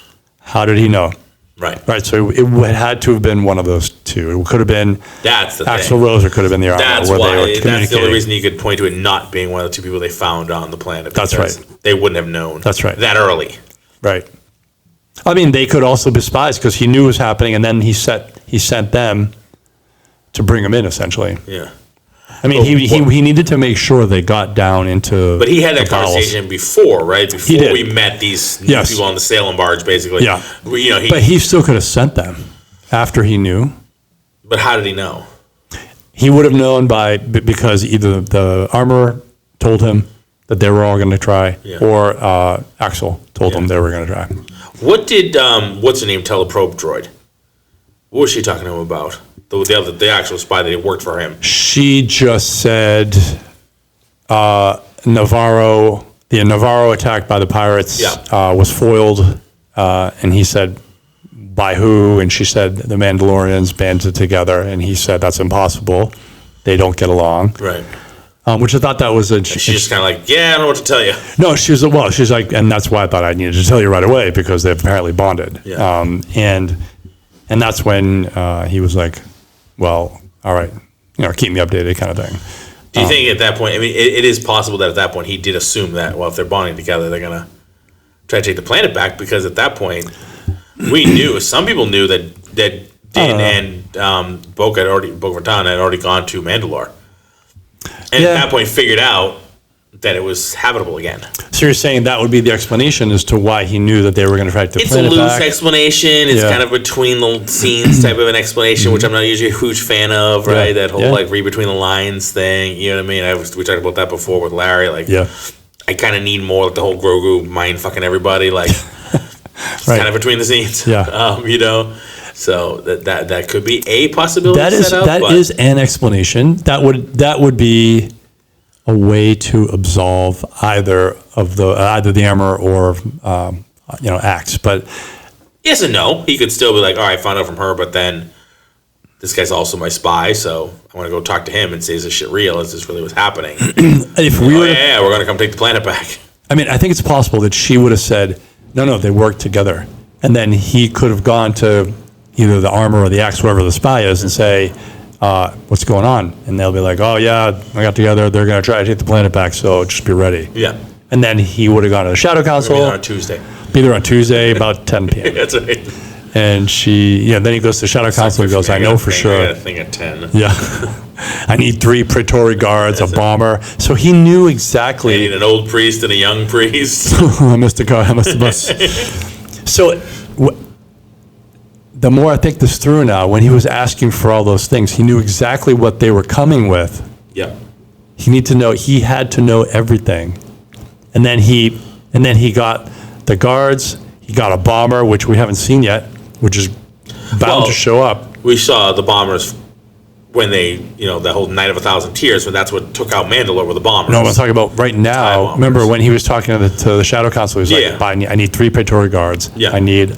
How did he know? Right. So it had to have been one of those two. It could have been Axl Rose, or could have been the armor. That's the only reason you could point to it not being one of the 2 people they found on the planet. That's right. They wouldn't have known. That's right. That early. Right. I mean, they could also be spies because he knew it was happening, and then he sent them to bring him in, essentially. Yeah. I mean, he needed to make sure they got down into. But he had that conversation before, right? Before we met these new people on the Salem barge, basically. Yeah. But he still could have sent them after he knew. But how did he know? He would have known because either the armorer told him that they were all going to try, or Axel told them they were going to try. What did what's her name tell the probe droid? What was she talking to him about? The actual spy that worked for him. She just said Navarro attack by the pirates was foiled, and he said, by who? And she said the Mandalorians banded together, and he said that's impossible. They don't get along. Right. Which I thought that was she's just kind of like, I don't know what to tell you. No, she's like, and that's why I thought I needed to tell you right away because they've apparently bonded. Yeah. And that's when he was like, well, all right, keep me updated kind of thing. Do you think at that point, I mean, it is possible that at that point he did assume that, well, if they're bonding together, they're going to try to take the planet back, because at that point, some people knew that Din and Bo-Katan had already gone to Mandalore. And at that point figured out that it was habitable again. So you're saying that would be the explanation as to why he knew that they were going to try to planet back? It's a loose explanation. It's kind of between the scenes type of an explanation, which I'm not usually a huge fan of, right? That whole read between the lines thing. You know what I mean? We talked about that before with Larry. I kind of need more like the whole Grogu mind fucking everybody. Kind of between the scenes. Yeah. So that could be a possibility. That is an explanation. That would be a way to absolve either the armor or Axe. But yes and no. He could still be like, all right, I found out from her, but then this guy's also my spy, so I want to go talk to him and say, is this shit real? Is this really what's happening? If we we're going to come take the planet back. I mean, I think it's possible that she would have said, no, they worked together, and then he could have gone to either the armor or the Axe, whoever the spy is, and say, what's going on? And they'll be like, oh, yeah, I got together. They're going to try to take the planet back, so just be ready. Yeah. And then he would have gone to the Shadow Council. Be there on Tuesday, about 10 p.m. That's right. And then he goes to the Shadow Council and goes, I know for sure. I got a thing at 10. Yeah. I need 3 Praetorian guards, a bomber. So he knew exactly. I need an old priest and a young priest. I missed the bus. So the more I think this through now, when he was asking for all those things, he knew exactly what they were coming with. Yeah. He had to know everything. And then he got the guards, he got a bomber, which we haven't seen yet, which is bound to show up. We saw the bombers when they, the whole Night of 1,000 Tears, when that's what took out Mandalore with the bombers. No, I'm talking about right now. Remember when he was talking to the Shadow Council, he was like, I need 3 Praetorian guards. Yeah. I need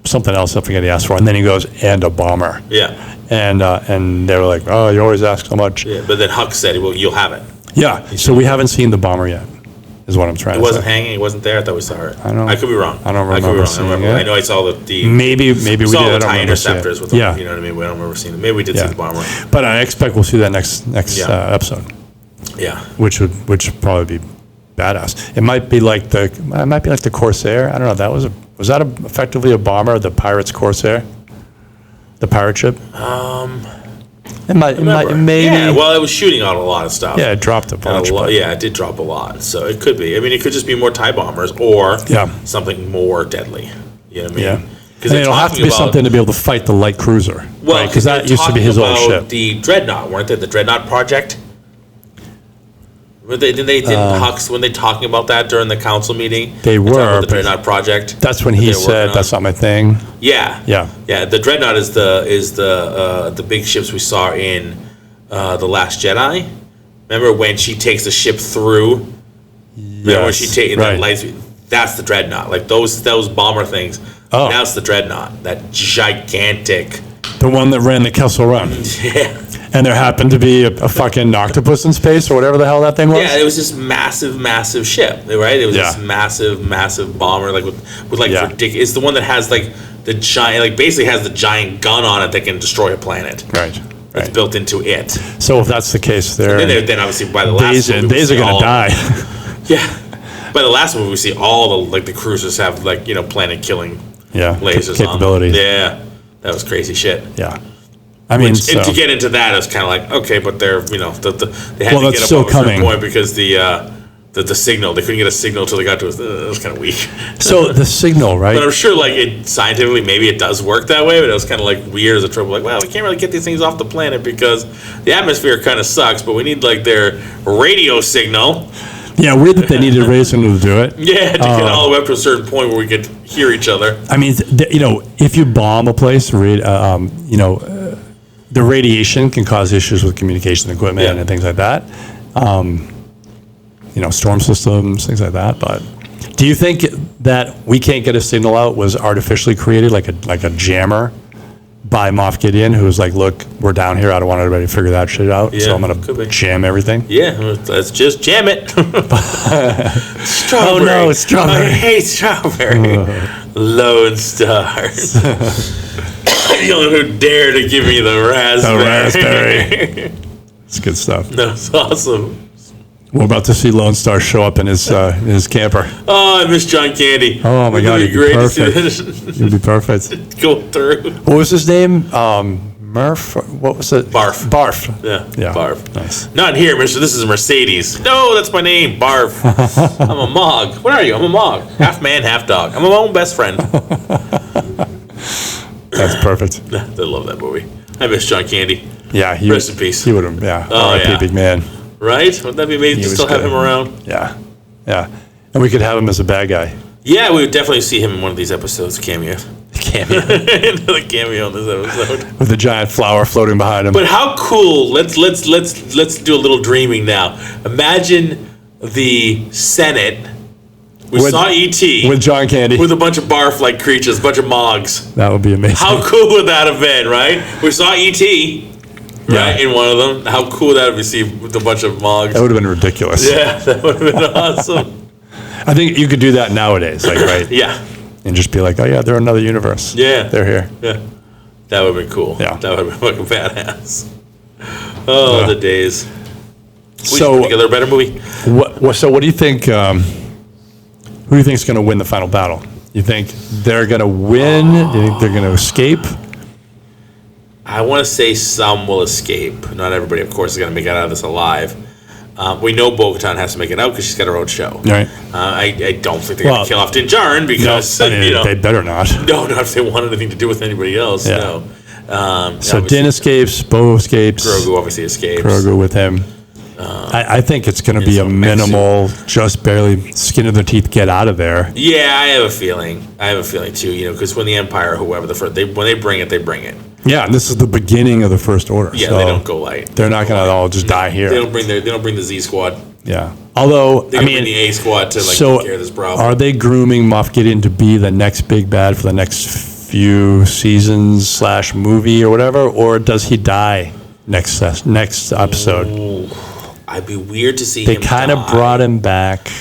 something else, I forget he asked for. And then he goes, and a bomber. Yeah. And they were like, oh, you always ask so much. Yeah, but then Huck said, well, you'll have it. Yeah, so we haven't seen the bomber yet. is what I'm trying to say. It wasn't hanging. It wasn't there. I thought we saw it. I could be wrong. I don't remember seeing it. I know I saw the maybe we did. The TIE interceptors with them. Yeah. You know what I mean? I don't remember seeing it. Maybe we did see the bomber. But I expect we'll see that next episode. Yeah. Which would probably be badass. It might be like the Corsair. I don't know. Was that effectively a bomber? The Pirates Corsair, the pirate ship. It might, maybe. Yeah, well, it was shooting out a lot of stuff. Yeah, it dropped a bunch. Yeah, it did drop a lot. So it could be. I mean, it could just be more TIE bombers or something more deadly. You know what I mean? Yeah. Because it'll have to be something to be able to fight the light cruiser. Well, because that used to be his old ship. The Dreadnought, weren't they? The Dreadnought project. When they talking about that during the council meeting? They were the Dreadnought project. That's when he said that's not my thing. Yeah. The Dreadnought is the big ships we saw in The Last Jedi. Remember when she takes the ship through? Remember when she takes that light? That's the Dreadnought. Like those bomber things. Oh, that's the Dreadnought. That gigantic. The one that ran the Kessel Run. Yeah. And there happened to be a fucking octopus in space or whatever the hell that thing was? Yeah, it was this massive ship, right? It was this massive bomber, like with ridiculous. It's the one that has like the giant, like basically has the giant gun on it that can destroy a planet. Right. It's built into it. So if that's the case, then obviously by the last movie, days are gonna die. Yeah. By the last movie, we see all the cruisers have planet killing lasers capability. On them. Yeah, that was crazy shit. Yeah. I mean, and to get into that, it's kind of like, okay, but they're, they had to get up a certain point because the signal, they couldn't get a signal until they got to us. It was kind of weak. So the signal, right? But I'm sure, scientifically, maybe it does work that way, but it was kind of weird as a trouble. Well, we can't really get these things off the planet because the atmosphere kind of sucks, but we need, their radio signal. Yeah, weird that they needed a radio signal to do it. Yeah, to get all the way up to a certain point where we could hear each other. I mean, if you bomb a place, the radiation can cause issues with communication equipment and things like that. Storm systems, things like that. But do you think that we can't get a signal out was artificially created, like a jammer by Moff Gideon, who was like, look, we're down here. I don't want everybody to figure that shit out. Yeah, so I'm going to jam everything. Yeah, let's just jam it. Strawberry. Oh, no, it's strawberry. I hate strawberry. Lone Stars. The only one who dare to give me the raspberry. The raspberry. It's good stuff. That's awesome. We're about to see Lone Star show up in his camper. Oh, I miss John Candy. Oh my God, you'd be perfect. You'd be perfect. Go through. What was his name? Murph? What was it? Barf. Yeah. Barf. Nice. Not here, mister. This is a Mercedes. No, that's my name. Barf. I'm a Mog. What are you? I'm a Mog. Half man, half dog. I'm my own best friend. That's perfect. I love that movie. I miss John Candy. Yeah. Rest in peace. He would have, Oh, R.I.P. Big man. Right? Wouldn't that be amazing to still have him around? Yeah. Yeah. And we could have him as a bad guy. Yeah, we would definitely see him in one of these episodes, cameo. Another cameo in this episode. With a giant flower floating behind him. But how cool, let's do a little dreaming now. Imagine the Senate. We saw E.T. with John Candy. With a bunch of barf-like creatures, a bunch of Mogs. That would be amazing. How cool would that have been, right? We saw E.T., right, in one of them. How cool would that have been with a bunch of Mogs? That would have been ridiculous. Yeah, that would have been awesome. I think you could do that nowadays, right? Yeah. And just be like, oh yeah, they're another universe. Yeah. They're here. Yeah. That would have been cool. Yeah. That would have been fucking badass. Oh, the days. So, together a better movie. So what do you think, who do you think is going to win the final battle? You think they're going to win? Do you think they're going to escape? I want to say some will escape. Not everybody, of course, is going to make it out of this alive. We know Bo-Katan has to make it out because she's got her own show. Right. I don't think they're going to kill off Din Djarin because they better not. No, not if they want anything to do with anybody else. Yeah. No. So Din escapes, Bo escapes. Grogu obviously escapes. Grogu with him. I think it's going to be a minimal, just barely skin of their teeth get out of there. Yeah, I have a feeling too. Because when the Empire, whoever when they bring it, they bring it. Yeah, and this is the beginning of the First Order. Yeah, so they don't go light. They're not going to all just die here. They don't bring the Z Squad. Yeah, although they bring the A Squad to take care of this problem. Are they grooming Moff Gideon to be the next big bad for the next few seasons / movie or whatever, or does he die next episode? Ooh, I'd be weird to see. They kind of brought him back.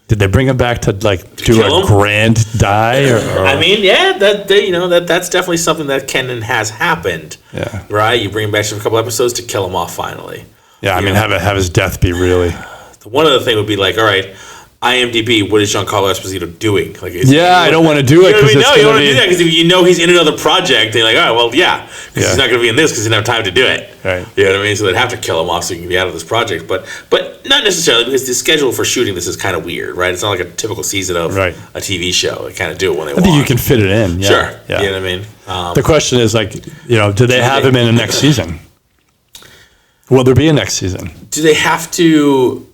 Did they bring him back to do a grand die? Or? I mean, yeah, that's definitely something that can and has happened. Yeah. Right? You bring him back for a couple episodes to kill him off finally. Yeah, I mean, have his death be really. One other thing would be all right, IMDb, what is Giancarlo Esposito doing? I don't want to do it because you don't want to do that because he's in another project. And you're like, all right, well, yeah, because he's not going to be in this because he doesn't have time to do it. Right. You know what I mean? So they'd have to kill him off so he can be out of this project. But not necessarily because the schedule for shooting this is kind of weird, right? It's not like a typical season of a TV show. They kind of do it when they want. I think you can fit it in. Yeah. Sure. Yeah. You know what I mean? The question is do they have him in the next season? Will there be a next season? Do they have to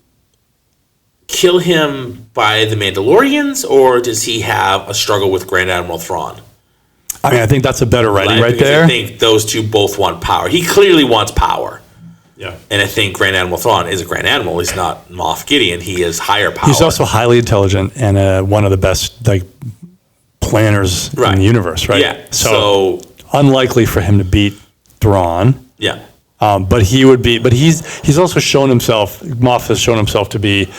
kill him by the Mandalorians, or does he have a struggle with Grand Admiral Thrawn? I mean, I think that's a better writing right there. I think those two both want power. He clearly wants power. Yeah. And I think Grand Admiral Thrawn is a Grand Admiral. He's not Moff Gideon. He is higher power. He's also highly intelligent and one of the best planners in the universe, right? Yeah. So unlikely for him to beat Thrawn. Yeah. But he would be. But he's also shown himself. Moff has shown himself to be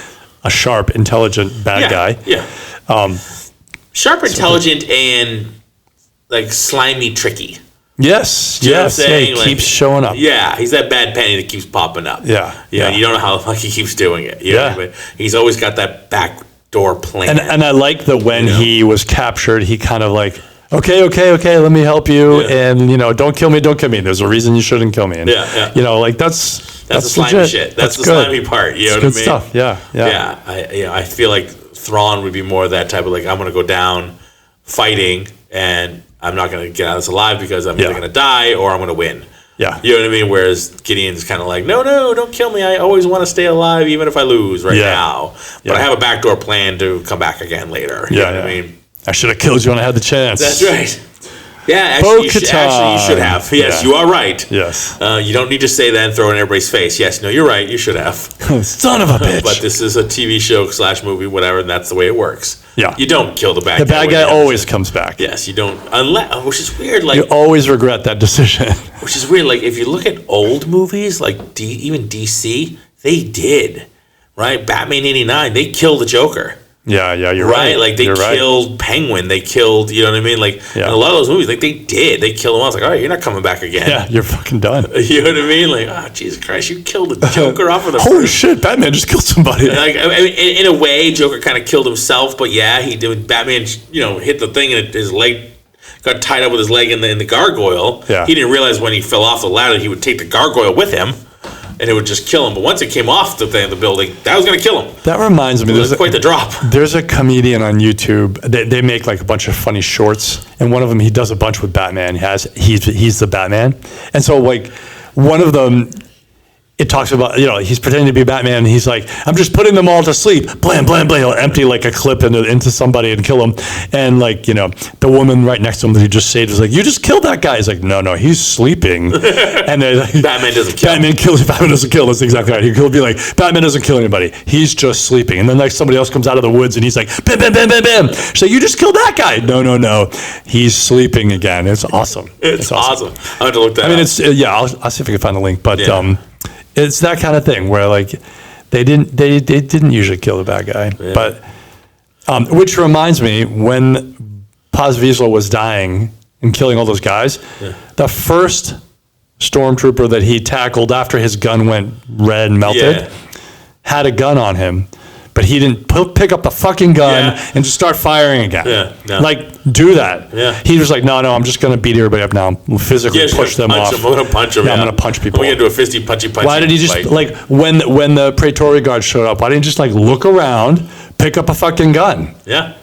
a sharp, intelligent bad guy. Yeah. Sharp, intelligent, and slimy, tricky. Yes. You know what I'm saying? He keeps showing up. Yeah, he's that bad penny that keeps popping up. Yeah. Yeah. You don't know how he keeps doing it. You know what I mean? He's always got that backdoor plan. And I like that when he was captured, he kind of okay, let me help you, and don't kill me. There's a reason you shouldn't kill me. And, that's the slimy legit. shit. That's the slimy part. You know what I mean? Stuff. Yeah. I feel like Thrawn would be more of that type of I'm going to go down fighting, and I'm not going to get out of this alive because I'm either going to die or I'm going to win. Yeah. You know what I mean? Whereas Gideon's kind of no, don't kill me. I always want to stay alive even if I lose now. But I have a backdoor plan to come back again later. You know what I mean? I should have killed you when I had the chance. That's right. Yeah, actually, you should have. Yes, you are right. Yes. You don't need to say that and throw it in everybody's face. Yes, no, you're right. You should have. Son of a bitch. But this is a TV show / movie, whatever, and that's the way it works. Yeah. You don't kill the bad guy. The bad guy always comes back. Yes, you don't. Which is weird. You always regret that decision. Which is weird. If you look at old movies, even DC, they did. Right? Batman 89, they killed the Joker. Yeah, you're right. They killed Penguin. They killed, you know what I mean? In a lot of those movies, they did. They killed him. I was all right, you're not coming back again. Yeah, you're fucking done. You know what I mean? Jesus Christ, you killed the Joker off of the Holy shit, Batman just killed somebody. In a way, Joker kind of killed himself, but yeah, he did. Batman, hit the thing and his leg got tied up with his leg in the gargoyle. Yeah. He didn't realize when he fell off the ladder, he would take the gargoyle with him. And it would just kill him. But once it came off the building, that was going to kill him. That reminds me. It was quite the drop. There's a comedian on YouTube. They make a bunch of funny shorts. And one of them, he does a bunch with Batman. He's the Batman. And so, one of them, it talks about, he's pretending to be Batman. And he's like, I'm just putting them all to sleep. Blam, blam, blam. He'll empty a clip into somebody and kill him. And the woman right next to him that he just saved is you just killed that guy. He's like, no, he's sleeping. And Batman doesn't kill. Batman doesn't kill. That's exactly right. He'll be like, Batman doesn't kill anybody. He's just sleeping. And then somebody else comes out of the woods and he's like, bam, bam, bam, bam, bam. She's like, you just killed that guy. No. He's sleeping again. It's awesome. It's awesome. I have to look that up. I mean, it's I'll see if I can find the link. But it's that kind of thing where they didn't usually kill the bad guy. But which reminds me, when Paz Vizsla was dying and killing all those guys, the first stormtrooper that he tackled after his gun went red and melted had a gun on him. But he didn't pick up the fucking gun and just start firing again. Yeah, no. Do that. Yeah. He was like, no, I'm just going to beat everybody up now. We'll physically push them off. I'm going to punch them. Yeah, I'm going to punch people. I'm going to do a fisty, punchy. Why did he just, when the Praetorian Guard showed up, why didn't he just, look around, pick up a fucking gun? Yeah.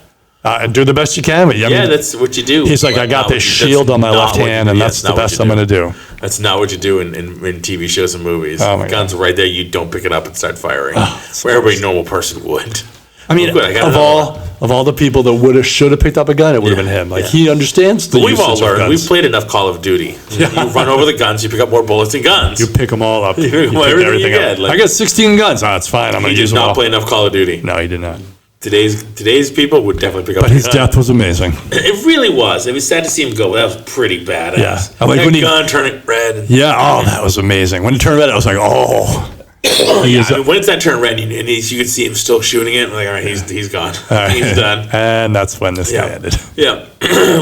And do the best you can. That's what you do. He's like, I got this shield on my left hand, and that's the best I'm going to do. That's not what you do in TV shows and movies. Oh, guns are right there. You don't pick it up and start firing. Where every normal person would. I mean, of all the people that should have picked up a gun, it would have been him. He understands the We've all learned. We've played enough Call of Duty. You run over the guns, you pick up more bullets and guns. You pick them all up. You pick everything up. I got 16 guns. It's fine. I'm going to use them all. He did not play enough Call of Duty. No, he did not. Today's people would definitely pick up. But his death was amazing. It really was. It was sad to see him go. That was pretty badass. Yeah, when he gun turning red. Yeah. Oh, that was amazing. When it turned red, I was like, oh. When it's that turn red, and you can see him still shooting it, like, all right, he's gone. He's done. And that's when this guy ended. Yeah,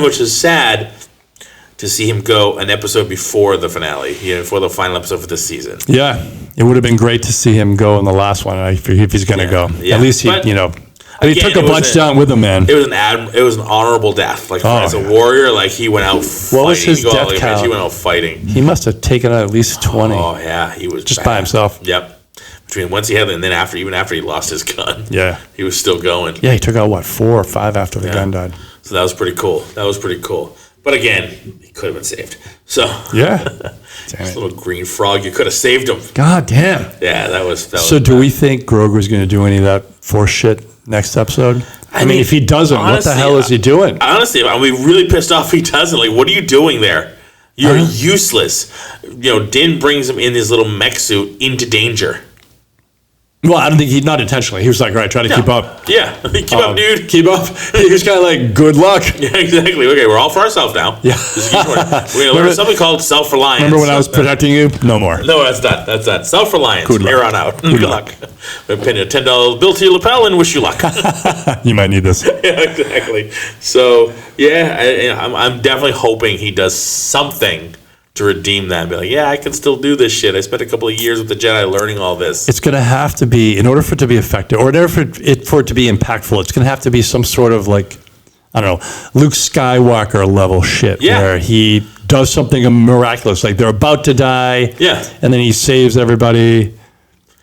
which is sad to see him go an episode before the finale, before the final episode for this season. Yeah, it would have been great to see him go in the last one if he's going to go. Yeah. At least he took a bunch down with him, man. It was an honorable death. Like as a warrior, like he went out fighting. What was his death count? He went out fighting. He must have taken out at least 20. Oh yeah, he was just by himself. Yep. Between once he had it and then even after he lost his gun. Yeah. He was still going. Yeah, he took out 4 or 5 after the gun died. So that was pretty cool. But again, he could have been saved. So yeah. This little green frog, you could have saved him. God damn. Yeah, that was So do we think Grogu's going to do any of that Force shit next episode? I mean, if he doesn't, honestly, what the hell is he doing? Honestly, I'm really pissed off if he doesn't. Like, what are you doing there? You're useless. Din brings him in his little mech suit into danger. Well, I don't think not intentionally. He was like, all right, try to keep up. Yeah, keep up, dude. Keep up. He was kind of like, good luck. Yeah, exactly. Okay, we're all for ourselves now. Yeah. We're going to learn something called self-reliance. Remember when I was protecting you? No more. No, that's that. Self-reliance. Good luck. Here on out. Good luck. We're pin a $10 bill to your lapel and wish you luck. You might need this. Yeah, exactly. So, I'm definitely hoping he does something to redeem that and be like, I can still do this shit. I spent a couple of years with the Jedi learning all this. It's going to have to be, in order for it to be effective, or in order for it to be impactful, it's going to have to be some sort of like, I don't know, Luke Skywalker level shit where he does something miraculous. Like they're about to die. Yeah. And then he saves everybody.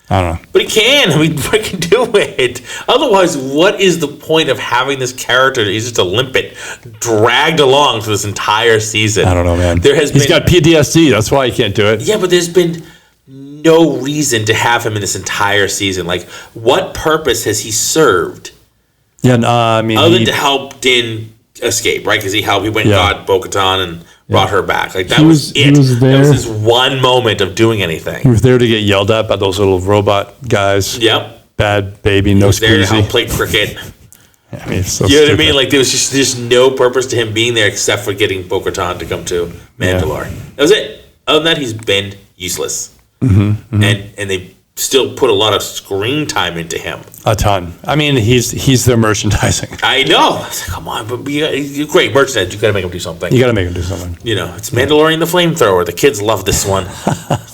I don't know. But he can. I mean, he can do it. Otherwise, what is the point of having this character? He's just a limpet dragged along for this entire season. I don't know, man. He's got PTSD. That's why he can't do it. Yeah, but there's been no reason to have him in this entire season. Like, what purpose has he served? Yeah, I mean... Other than to help Din escape, right? Because he went and got Bo-Katan and... brought her back. Like that was it. He was there. That was his one moment of doing anything. He was there to get yelled at by those little robot guys. Yep. Bad baby, no squeezy. There to help play cricket. I mean, it's so you know stupid. what I mean? Like there was just no purpose to him being there except for getting Bo-Katan to come to Mandalore. That was it. Other than that, he's been useless. Mm-hmm. And they still put a lot of screen time into him. A ton. I mean, he's their merchandising. I know. Come on, but you're great merchandise. You got to make him do something. You got to make him do something. It's Mandalorian the Flamethrower. The kids love this one.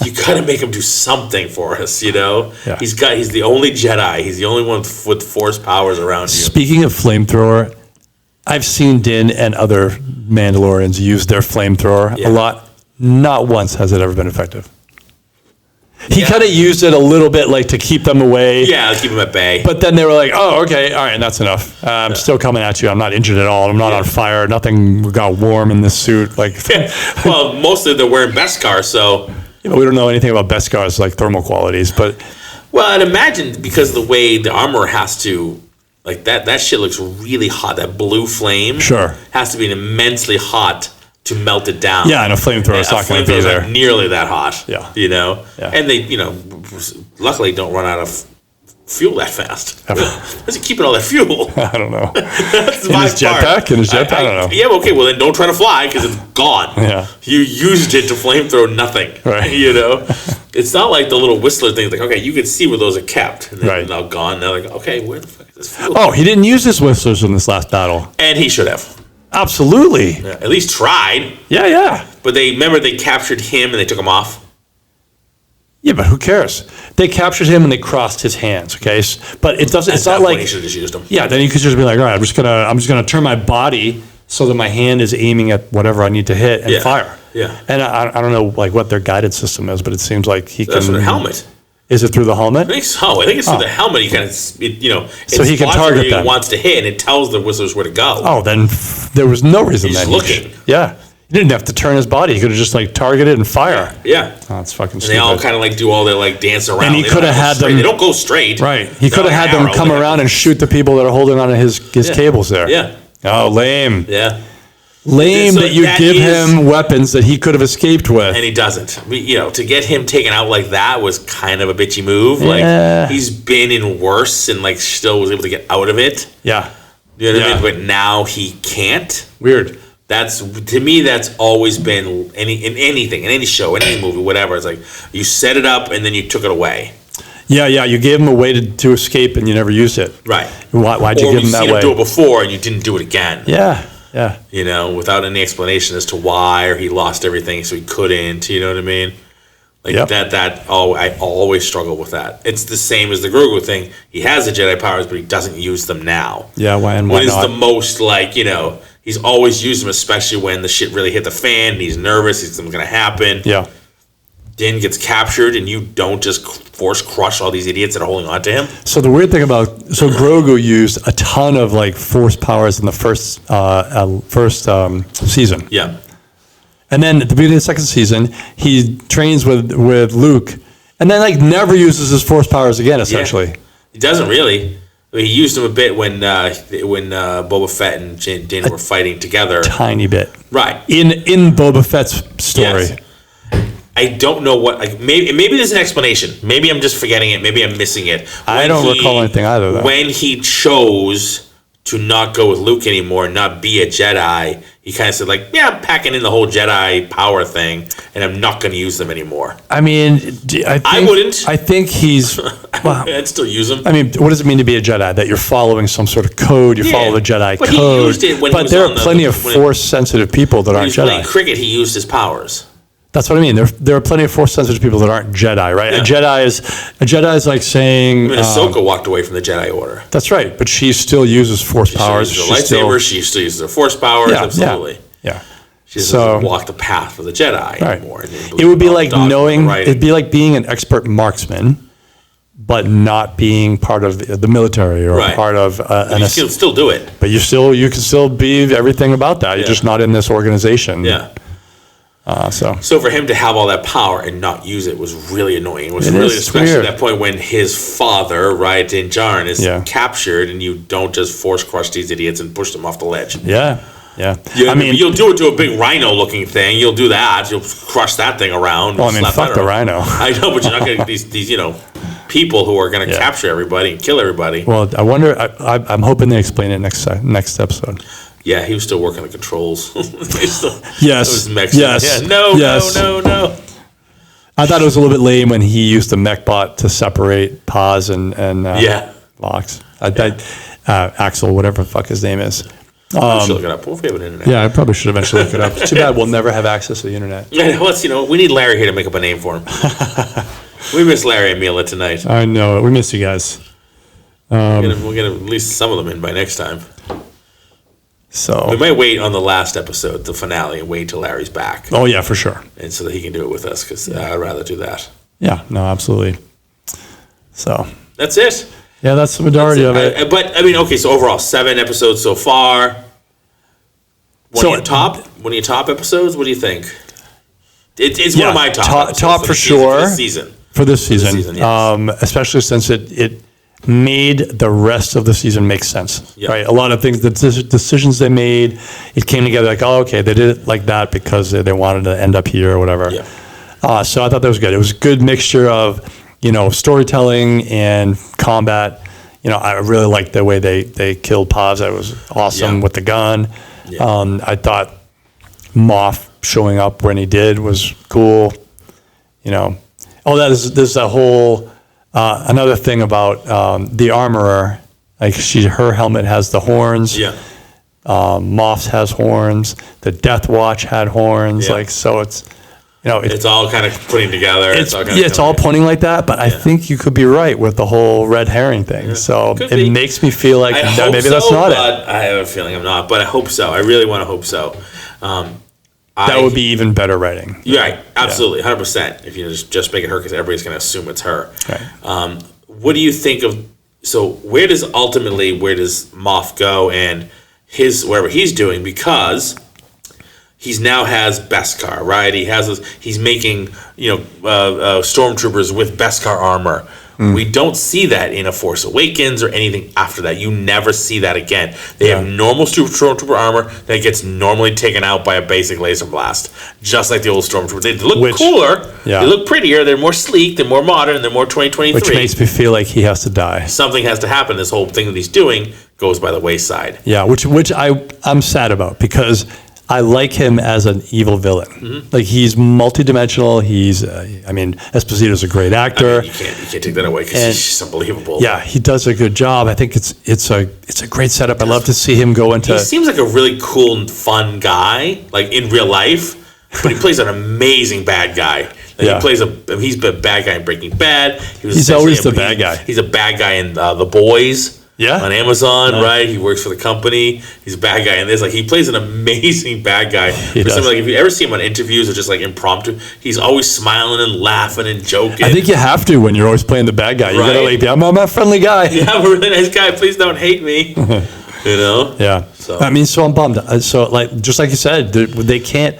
You got to make him do something for us. Yeah. He's the only Jedi. He's the only one with Force powers around you. Speaking of Flamethrower, I've seen Din and other Mandalorians use their Flamethrower a lot. Not once has it ever been effective. He kind of used it a little bit like to keep them away. Yeah, keep them at bay. But then they were like, oh, okay, all right, that's enough. I'm still coming at you. I'm not injured at all. I'm not on fire. Nothing got warm in this suit. Like, well, mostly they're wearing Beskar, so... we don't know anything about Beskar's like thermal qualities, but... Well, I'd imagine because of the way the armor has to... Like, that shit looks really hot. That blue flame has to be immensely hot to melt it down. Yeah, and a flamethrower is not going to be there. Not nearly that hot. Yeah. And they, luckily don't run out of fuel that fast. How's he keeping all that fuel? I don't know. That's in his jetpack? I don't know. Yeah, okay, well then don't try to fly because it's gone. Yeah. You used it to flamethrow nothing. Right. It's not like the little Whistler things. Like, okay, you can see where those are kept. And they're now gone. Now like, okay, where the fuck is this fuel? Oh, he didn't use his Whistlers in this last battle. And he should have. Absolutely. Yeah, at least tried. Yeah. But they captured him and they took him off. Yeah, but who cares? They captured him and they crossed his hands. Okay, but it doesn't. It's not like you should have just used him. Yeah, then you could just be like, all right, I'm just gonna turn my body so that my hand is aiming at whatever I need to hit and fire. Yeah. And I don't know like what their guided system is, but it seems like he can. That's for the helmet. Is it through the helmet? I think so. I think it's through the helmet. He kind of, so he can target them. He wants to hit, and it tells the Whistlers where to go. Oh, then there was no reason. He's then looking. Yeah, he didn't have to turn his body. He could have just like targeted and fire. Yeah. Oh, that's fucking stupid. And they all kind of like do all their like dance around. And he could have had them. They don't go straight. Right. He could have had them come around and shoot the people that are holding on to his cables there. Yeah. Oh, lame. Yeah. Lame that you give him weapons that he could have escaped with. And he doesn't. To get him taken out like that was kind of a bitchy move. Like, he's been in worse and, like, still was able to get out of it. Yeah. You know what I mean? But now he can't. Weird. To me, that's always been in anything, in any show, in any movie, whatever. It's like, you set it up and then you took it away. Yeah, you gave him a way to escape, and you never used it. Right. Why'd you give him that way? Or you've seen him do it before, and you didn't do it again. Yeah. You know, without any explanation as to why, or he lost everything, so he couldn't. You know what I mean? Like that. Oh, I always struggle with that. It's the same as the Grogu thing. He has the Jedi powers, but he doesn't use them now. Yeah, why not? What is the most he's always used them, especially when the shit really hit the fan. And he's nervous. Something's going to happen. Yeah. Din gets captured, and you don't just force crush all these idiots that are holding on to him. So the weird thing Grogu used a ton of force powers in the first season. Yeah. And then at the beginning of the second season, he trains with Luke, and then never uses his force powers again. Essentially, he doesn't really. I mean, he used them a bit when Boba Fett and Din were fighting together. Tiny bit, right? In Boba Fett's story. Yes. I don't know what. Maybe there's an explanation. Maybe I'm just forgetting it. Maybe I'm missing it. I don't recall anything either. Though. When he chose to not go with Luke anymore, not be a Jedi, he kind of said I'm packing in the whole Jedi power thing, and I'm not going to use them anymore. I mean, I wouldn't. I think he's. Well, I'd still use them. I mean, what does it mean to be a Jedi? That you're following some sort of code. You follow the Jedi code. He used it when but there are plenty of force-sensitive people that aren't Jedi. Playing cricket, he used his powers. That's what I mean. There are plenty of force-sensitive people that aren't Jedi, right? Yeah. A Jedi is like saying. I mean, Ahsoka walked away from the Jedi Order. That's right, but she still uses force powers. She uses her lightsaber. She still uses her force powers. Yeah, absolutely. Yeah. She doesn't walk the path of the Jedi anymore. It would be like knowing. It'd be like being an expert marksman, but not being part of the military or part of. You can still do it. But you can still be everything about that. You're just not in this organization. Yeah. So for him to have all that power and not use it was really annoying. It was really, especially at that point when his father, Din Djarin, is captured, and you don't just force crush these idiots and push them off the ledge. Yeah. I mean, you'll do it to a big rhino-looking thing. You'll do that. You'll crush that thing around. Well, I mean, fuck the rhino. I know, but you're not going to get these people who are going to capture everybody and kill everybody. Well, I wonder. I'm hoping they explain it next episode. Yeah, he was still working the controls. Yes. Yeah, no. I thought it was a little bit lame when he used the mechbot to separate Paz and Vox. Axel, whatever the fuck his name is. I should look it up. We'll have an internet. Yeah, I probably should eventually look it up. It's too bad we'll never have access to the internet. Yeah, we need Larry here to make up a name for him. We miss Larry and Mila tonight. I know. We miss you guys. We'll get at least some of them in by next time. So we might wait on the last episode, the finale, and wait until Larry's back. Oh yeah, for sure. And so that he can do it with us, because I'd rather do that. Yeah, no, absolutely. So that's it. Yeah, that's the majority of it. But I mean, okay, so overall 7 episodes so far. One of your top episodes. What do you think? It's one of my top for sure for this season. For this season, yes. Especially since it made the rest of the season make sense. Yep. Right, a lot of things, the decisions they made, it came together like, oh, okay, they did it like that because they wanted to end up here or whatever. Yeah. So I thought that was good. It was a good mixture of storytelling and combat. I really liked the way they killed Paz. That was awesome with the gun. Yeah. I thought Moff showing up when he did was cool. There's a whole another thing about the armorer. Like her helmet has the horns. Yeah. Moff's has horns. The Death Watch had horns. Yeah. So it's. It's all kind of putting together. It's all pointing like that, but I think you could be right with the whole red herring thing. Yeah. So it makes me feel like maybe that's not it. I have a feeling I'm not, but I hope so. I really want to hope so. That would be even better writing. You're right, absolutely, 100%. If you just make it her, because everybody's going to assume it's her. Right. What do you think of? So where does Moff go and wherever he's doing, because he now has Beskar, right? He's making stormtroopers with Beskar armor. We don't see that in A Force Awakens or anything after that. You never see that again. They have normal stormtrooper armor that gets normally taken out by a basic laser blast, just like the old stormtroopers. They look cooler. Yeah. They look prettier. They're more sleek. They're more modern. They're more 2023. Which makes me feel like he has to die. Something has to happen. This whole thing that he's doing goes by the wayside. Yeah, which I'm sad about, because I like him as an evil villain. Mm-hmm. Like, he's multidimensional. He's, Esposito's a great actor. You can't take that away because he's just unbelievable. Yeah, he does a good job. I think it's a great setup. I love to see him go into. He seems like a really cool and fun guy, like in real life, but he plays an amazing bad guy. Like he's a bad guy in Breaking Bad. He's always the bad guy. He's a bad guy in The Boys. Yeah. On Amazon, right? He works for the company. He's a bad guy in this. Like, he plays an amazing bad guy. He does. Like, if you ever see him on interviews or just like impromptu, he's always smiling and laughing and joking. I think you have to when you're always playing the bad guy. You gotta like, I'm a friendly guy. Yeah, I'm a really nice guy. Please don't hate me. You know? Yeah. So I'm bummed. So, like, just like you said, they can't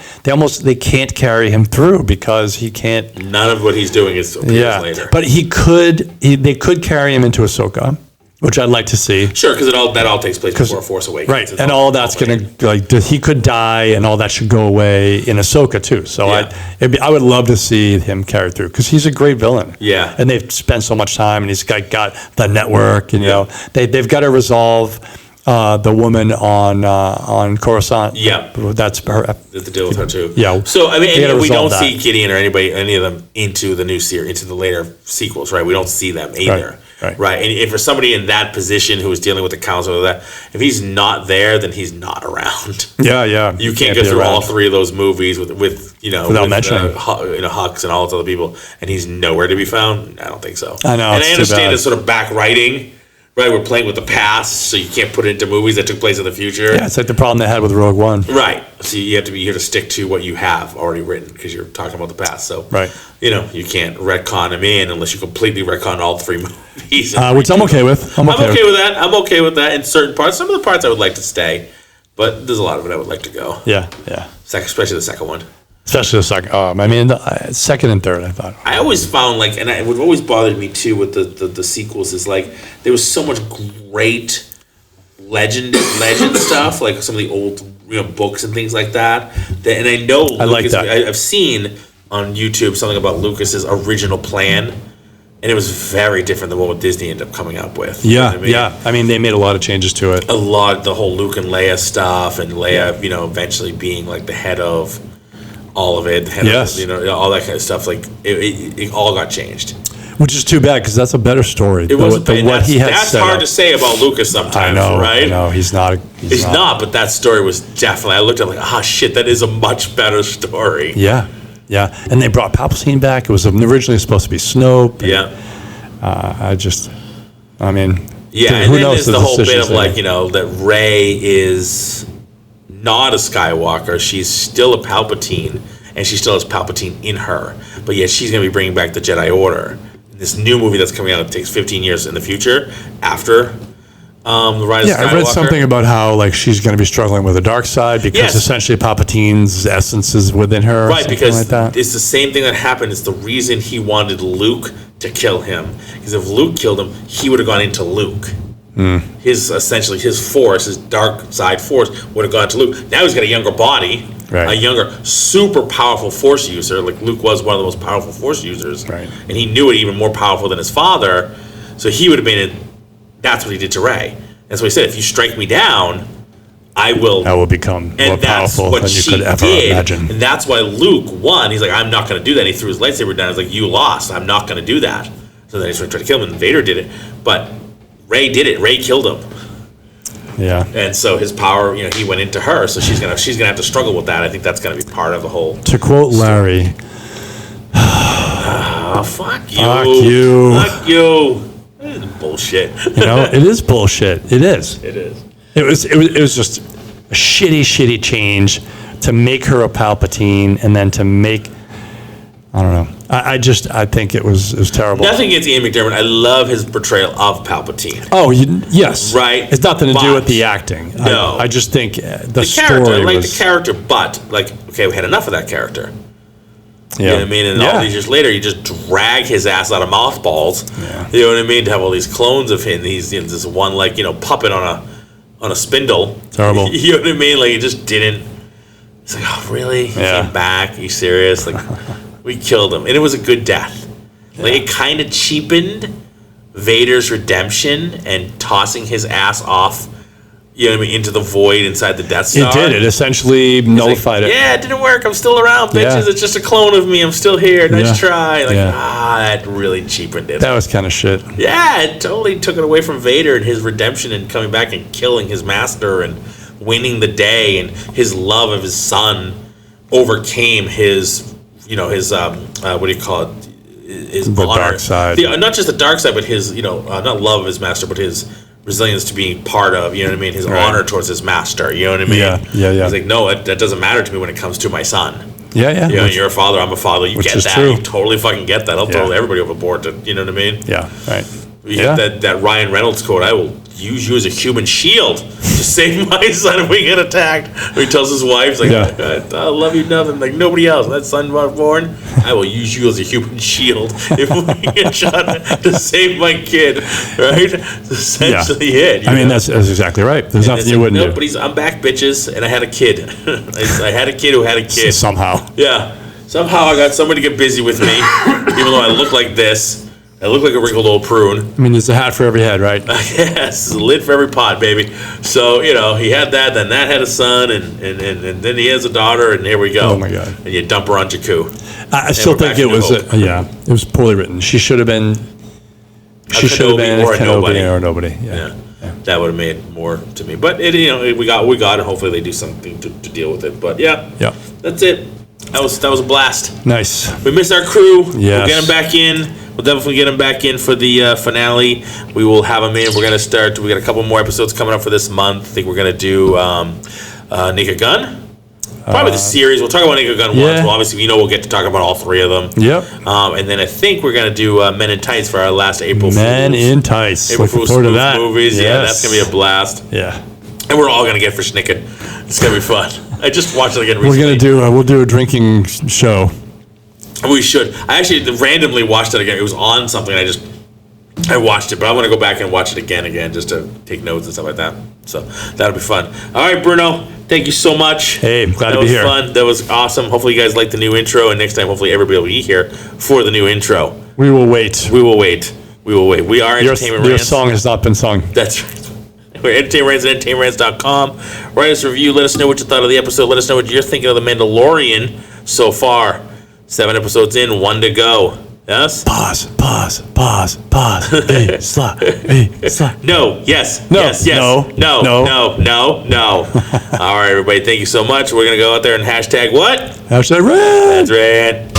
carry him through because he can't. None of what he's doing is appears later. But they could carry him into Ahsoka, which I'd like to see. Sure, because that all takes place before Force Awakens. Right, and all that's going to, he could die, and all that should go away in Ahsoka, too. So I would love to see him carry through, because he's a great villain. Yeah. And they've spent so much time, and he's got the network, and, they've got to resolve the woman on Coruscant. Yeah. That's her. The deal with her, too. Yeah. So, I mean, we don't see Gideon or any of them into the new series, into the later sequels, right? We don't see them either. Right. And if for somebody in that position who is dealing with the council or that, if he's not there, then he's not around. Yeah. You can't go through all three of those movies with without mentioning Hux and all those other people, and he's nowhere to be found. I don't think so. I know. And I understand it's sort of back writing. Right, we're playing with the past, so you can't put it into movies that took place in the future. Yeah, it's like the problem they had with Rogue One. Right, so you have to be here to stick to what you have already written because you're talking about the past. So, you can't retcon them in unless you completely retcon all three movies. Which I'm okay with. I'm okay with that. I'm okay with that in certain parts. Some of the parts I would like to stay, but there's a lot of it I would like to go. Yeah. Especially the second one. Especially the second. Second and third, I thought. I always found it would always bothered me too with the sequels is like there was so much great legend stuff, like some of the old books and things like that. And I know I've seen on YouTube something about Lucas's original plan, and it was very different than what Disney ended up coming up with. Yeah, I mean, they made a lot of changes to it. The whole Luke and Leia stuff, and Leia, eventually being like the head of all of it, all that kind of stuff. Like it all got changed, which is too bad because that's a better story. That's hard to say about Lucas sometimes. I know, right? No, he's not. He's not. But that story was definitely. I looked at it like, shit, that is a much better story. Yeah, and they brought Palpatine back. It was originally supposed to be Snoke. And then there's the whole bit of that Rey is not a Skywalker. She's still a Palpatine, and she still has Palpatine in her. But yet she's going to be bringing back the Jedi Order. This new movie that's coming out, it takes 15 years in the future after the Rise of Skywalker. I read something about how she's going to be struggling with the dark side because essentially Palpatine's essence is within her. Right, because it's the same thing that happened. It's the reason he wanted Luke to kill him. Because if Luke killed him, he would have gone into Luke. His force, his dark side force, would have gone to Luke. Now he's got a younger body, a younger, super powerful force user. Like Luke was one of the most powerful force users, and he knew it even more powerful than his father. So he would have been. That's what he did to Rey. And so he said, "If you strike me down, I will become more powerful than you could ever imagine." And that's why Luke won. He's like, "I'm not going to do that." And he threw his lightsaber down. He's like, "You lost. I'm not going to do that." So then he's going to try to kill him, and Vader did it, but Rey did it. Rey killed him. Yeah. And so his power, he went into her, so she's gonna have to struggle with that. I think that's gonna be part of the whole. To quote Larry, fuck you. Fuck you. Fuck you. This is bullshit. It is bullshit. It is. It is. It was just a shitty change to make her a Palpatine and then to make. I don't know. I think it was terrible. Nothing against Ian McDiarmid. I love his portrayal of Palpatine. Oh, yes. Right. It's nothing to do with the acting. No. I just think the story character. I like the character, but we had enough of that character. Yeah. You know what I mean? And all these years later, you just drag his ass out of mothballs. Yeah. You know what I mean? To have all these clones of him. He's this one puppet on a spindle. Terrible. You know what I mean? Like, he just didn't. It's like, oh, really? He came back? Are you serious? Like, we killed him. And it was a good death. Yeah. Like, it kind of cheapened Vader's redemption and tossing his ass off you know what I mean, into the void inside the Death Star. It did. It essentially nullified it. Yeah, it didn't work. I'm still around, bitches. It's just a clone of me. I'm still here. Nice try. That really cheapened it. That was kind of shit. Yeah, it totally took it away from Vader and his redemption and coming back and killing his master and winning the day, and his love of his son overcame his, what do you call it? His the honor. Dark side. Not just the dark side, but his, not love of his master, but his resilience to being part of, you know what I mean? His honor towards his master, you know what I mean? Yeah. He's like, no, that doesn't matter to me when it comes to my son. Yeah. You're a father, I'm a father, you get that. True. You totally fucking get that. I'll throw everybody overboard, you know what I mean? Yeah, right. You get that Ryan Reynolds quote, I will use you as a human shield to save my son if we get attacked. He tells his wife, he's like, I love you nothing, like nobody else. That son was born, I will use you as a human shield if we get shot to save my kid, right? That's essentially it. I mean, that's exactly right. There's nothing you wouldn't do. But I'm back, bitches, and I had a kid. I had a kid who had a kid. Somehow. Yeah. Somehow I got somebody to get busy with me, even though I look like this. I look like a wrinkled old prune. I mean, there's a hat for every head, right? Yes, there's a lid for every pot, baby. So, he had that, then that had a son, and then he has a daughter, and here we go. Oh, my God. And you dump her on Jakku. I still think it was, it was poorly written. She should have been Kenobi or nobody. Yeah. That would have made more to me. But, we got it. Hopefully they do something to deal with it. But, that's it. That was a blast. Nice. We missed our crew. Yes. We'll get them back in. We'll definitely get him back in for the finale. We will have him in. We're going to start. We got a couple more episodes coming up for this month. I think we're going to do Naked Gun. Probably the series. We'll talk about Naked Gun once. Well, obviously, we'll get to talk about all three of them. Yep. And then I think we're going to do Men in Tights for our last April Fools. Men in Tights. April Fools movies. Yes. Yeah, that's going to be a blast. Yeah. And we're all going to get fish naked. It's going to be fun. I just watched it again recently. We'll do a drinking show. We should. I actually randomly watched it again. It was on something. I watched it, but I want to go back and watch it again, just to take notes and stuff like that. So that'll be fun. All right, Bruno. Thank you so much. Hey, I'm glad to be here. That was fun. That was awesome. Hopefully, you guys liked the new intro, and next time, hopefully, everybody will be here for the new intro. We will wait. We are Entertainment Rants. Your song has not been sung. That's right. We're Entertainment Rants at entertainmentrants.com. Write us a review. Let us know what you thought of the episode. Let us know what you're thinking of The Mandalorian so far. 7 episodes in, 1 to go. Yes? Pause. Hey, slap. No, yes. No, yes. No. All right, everybody, thank you so much. We're going to go out there and hashtag what? Hashtag rant. That's rant.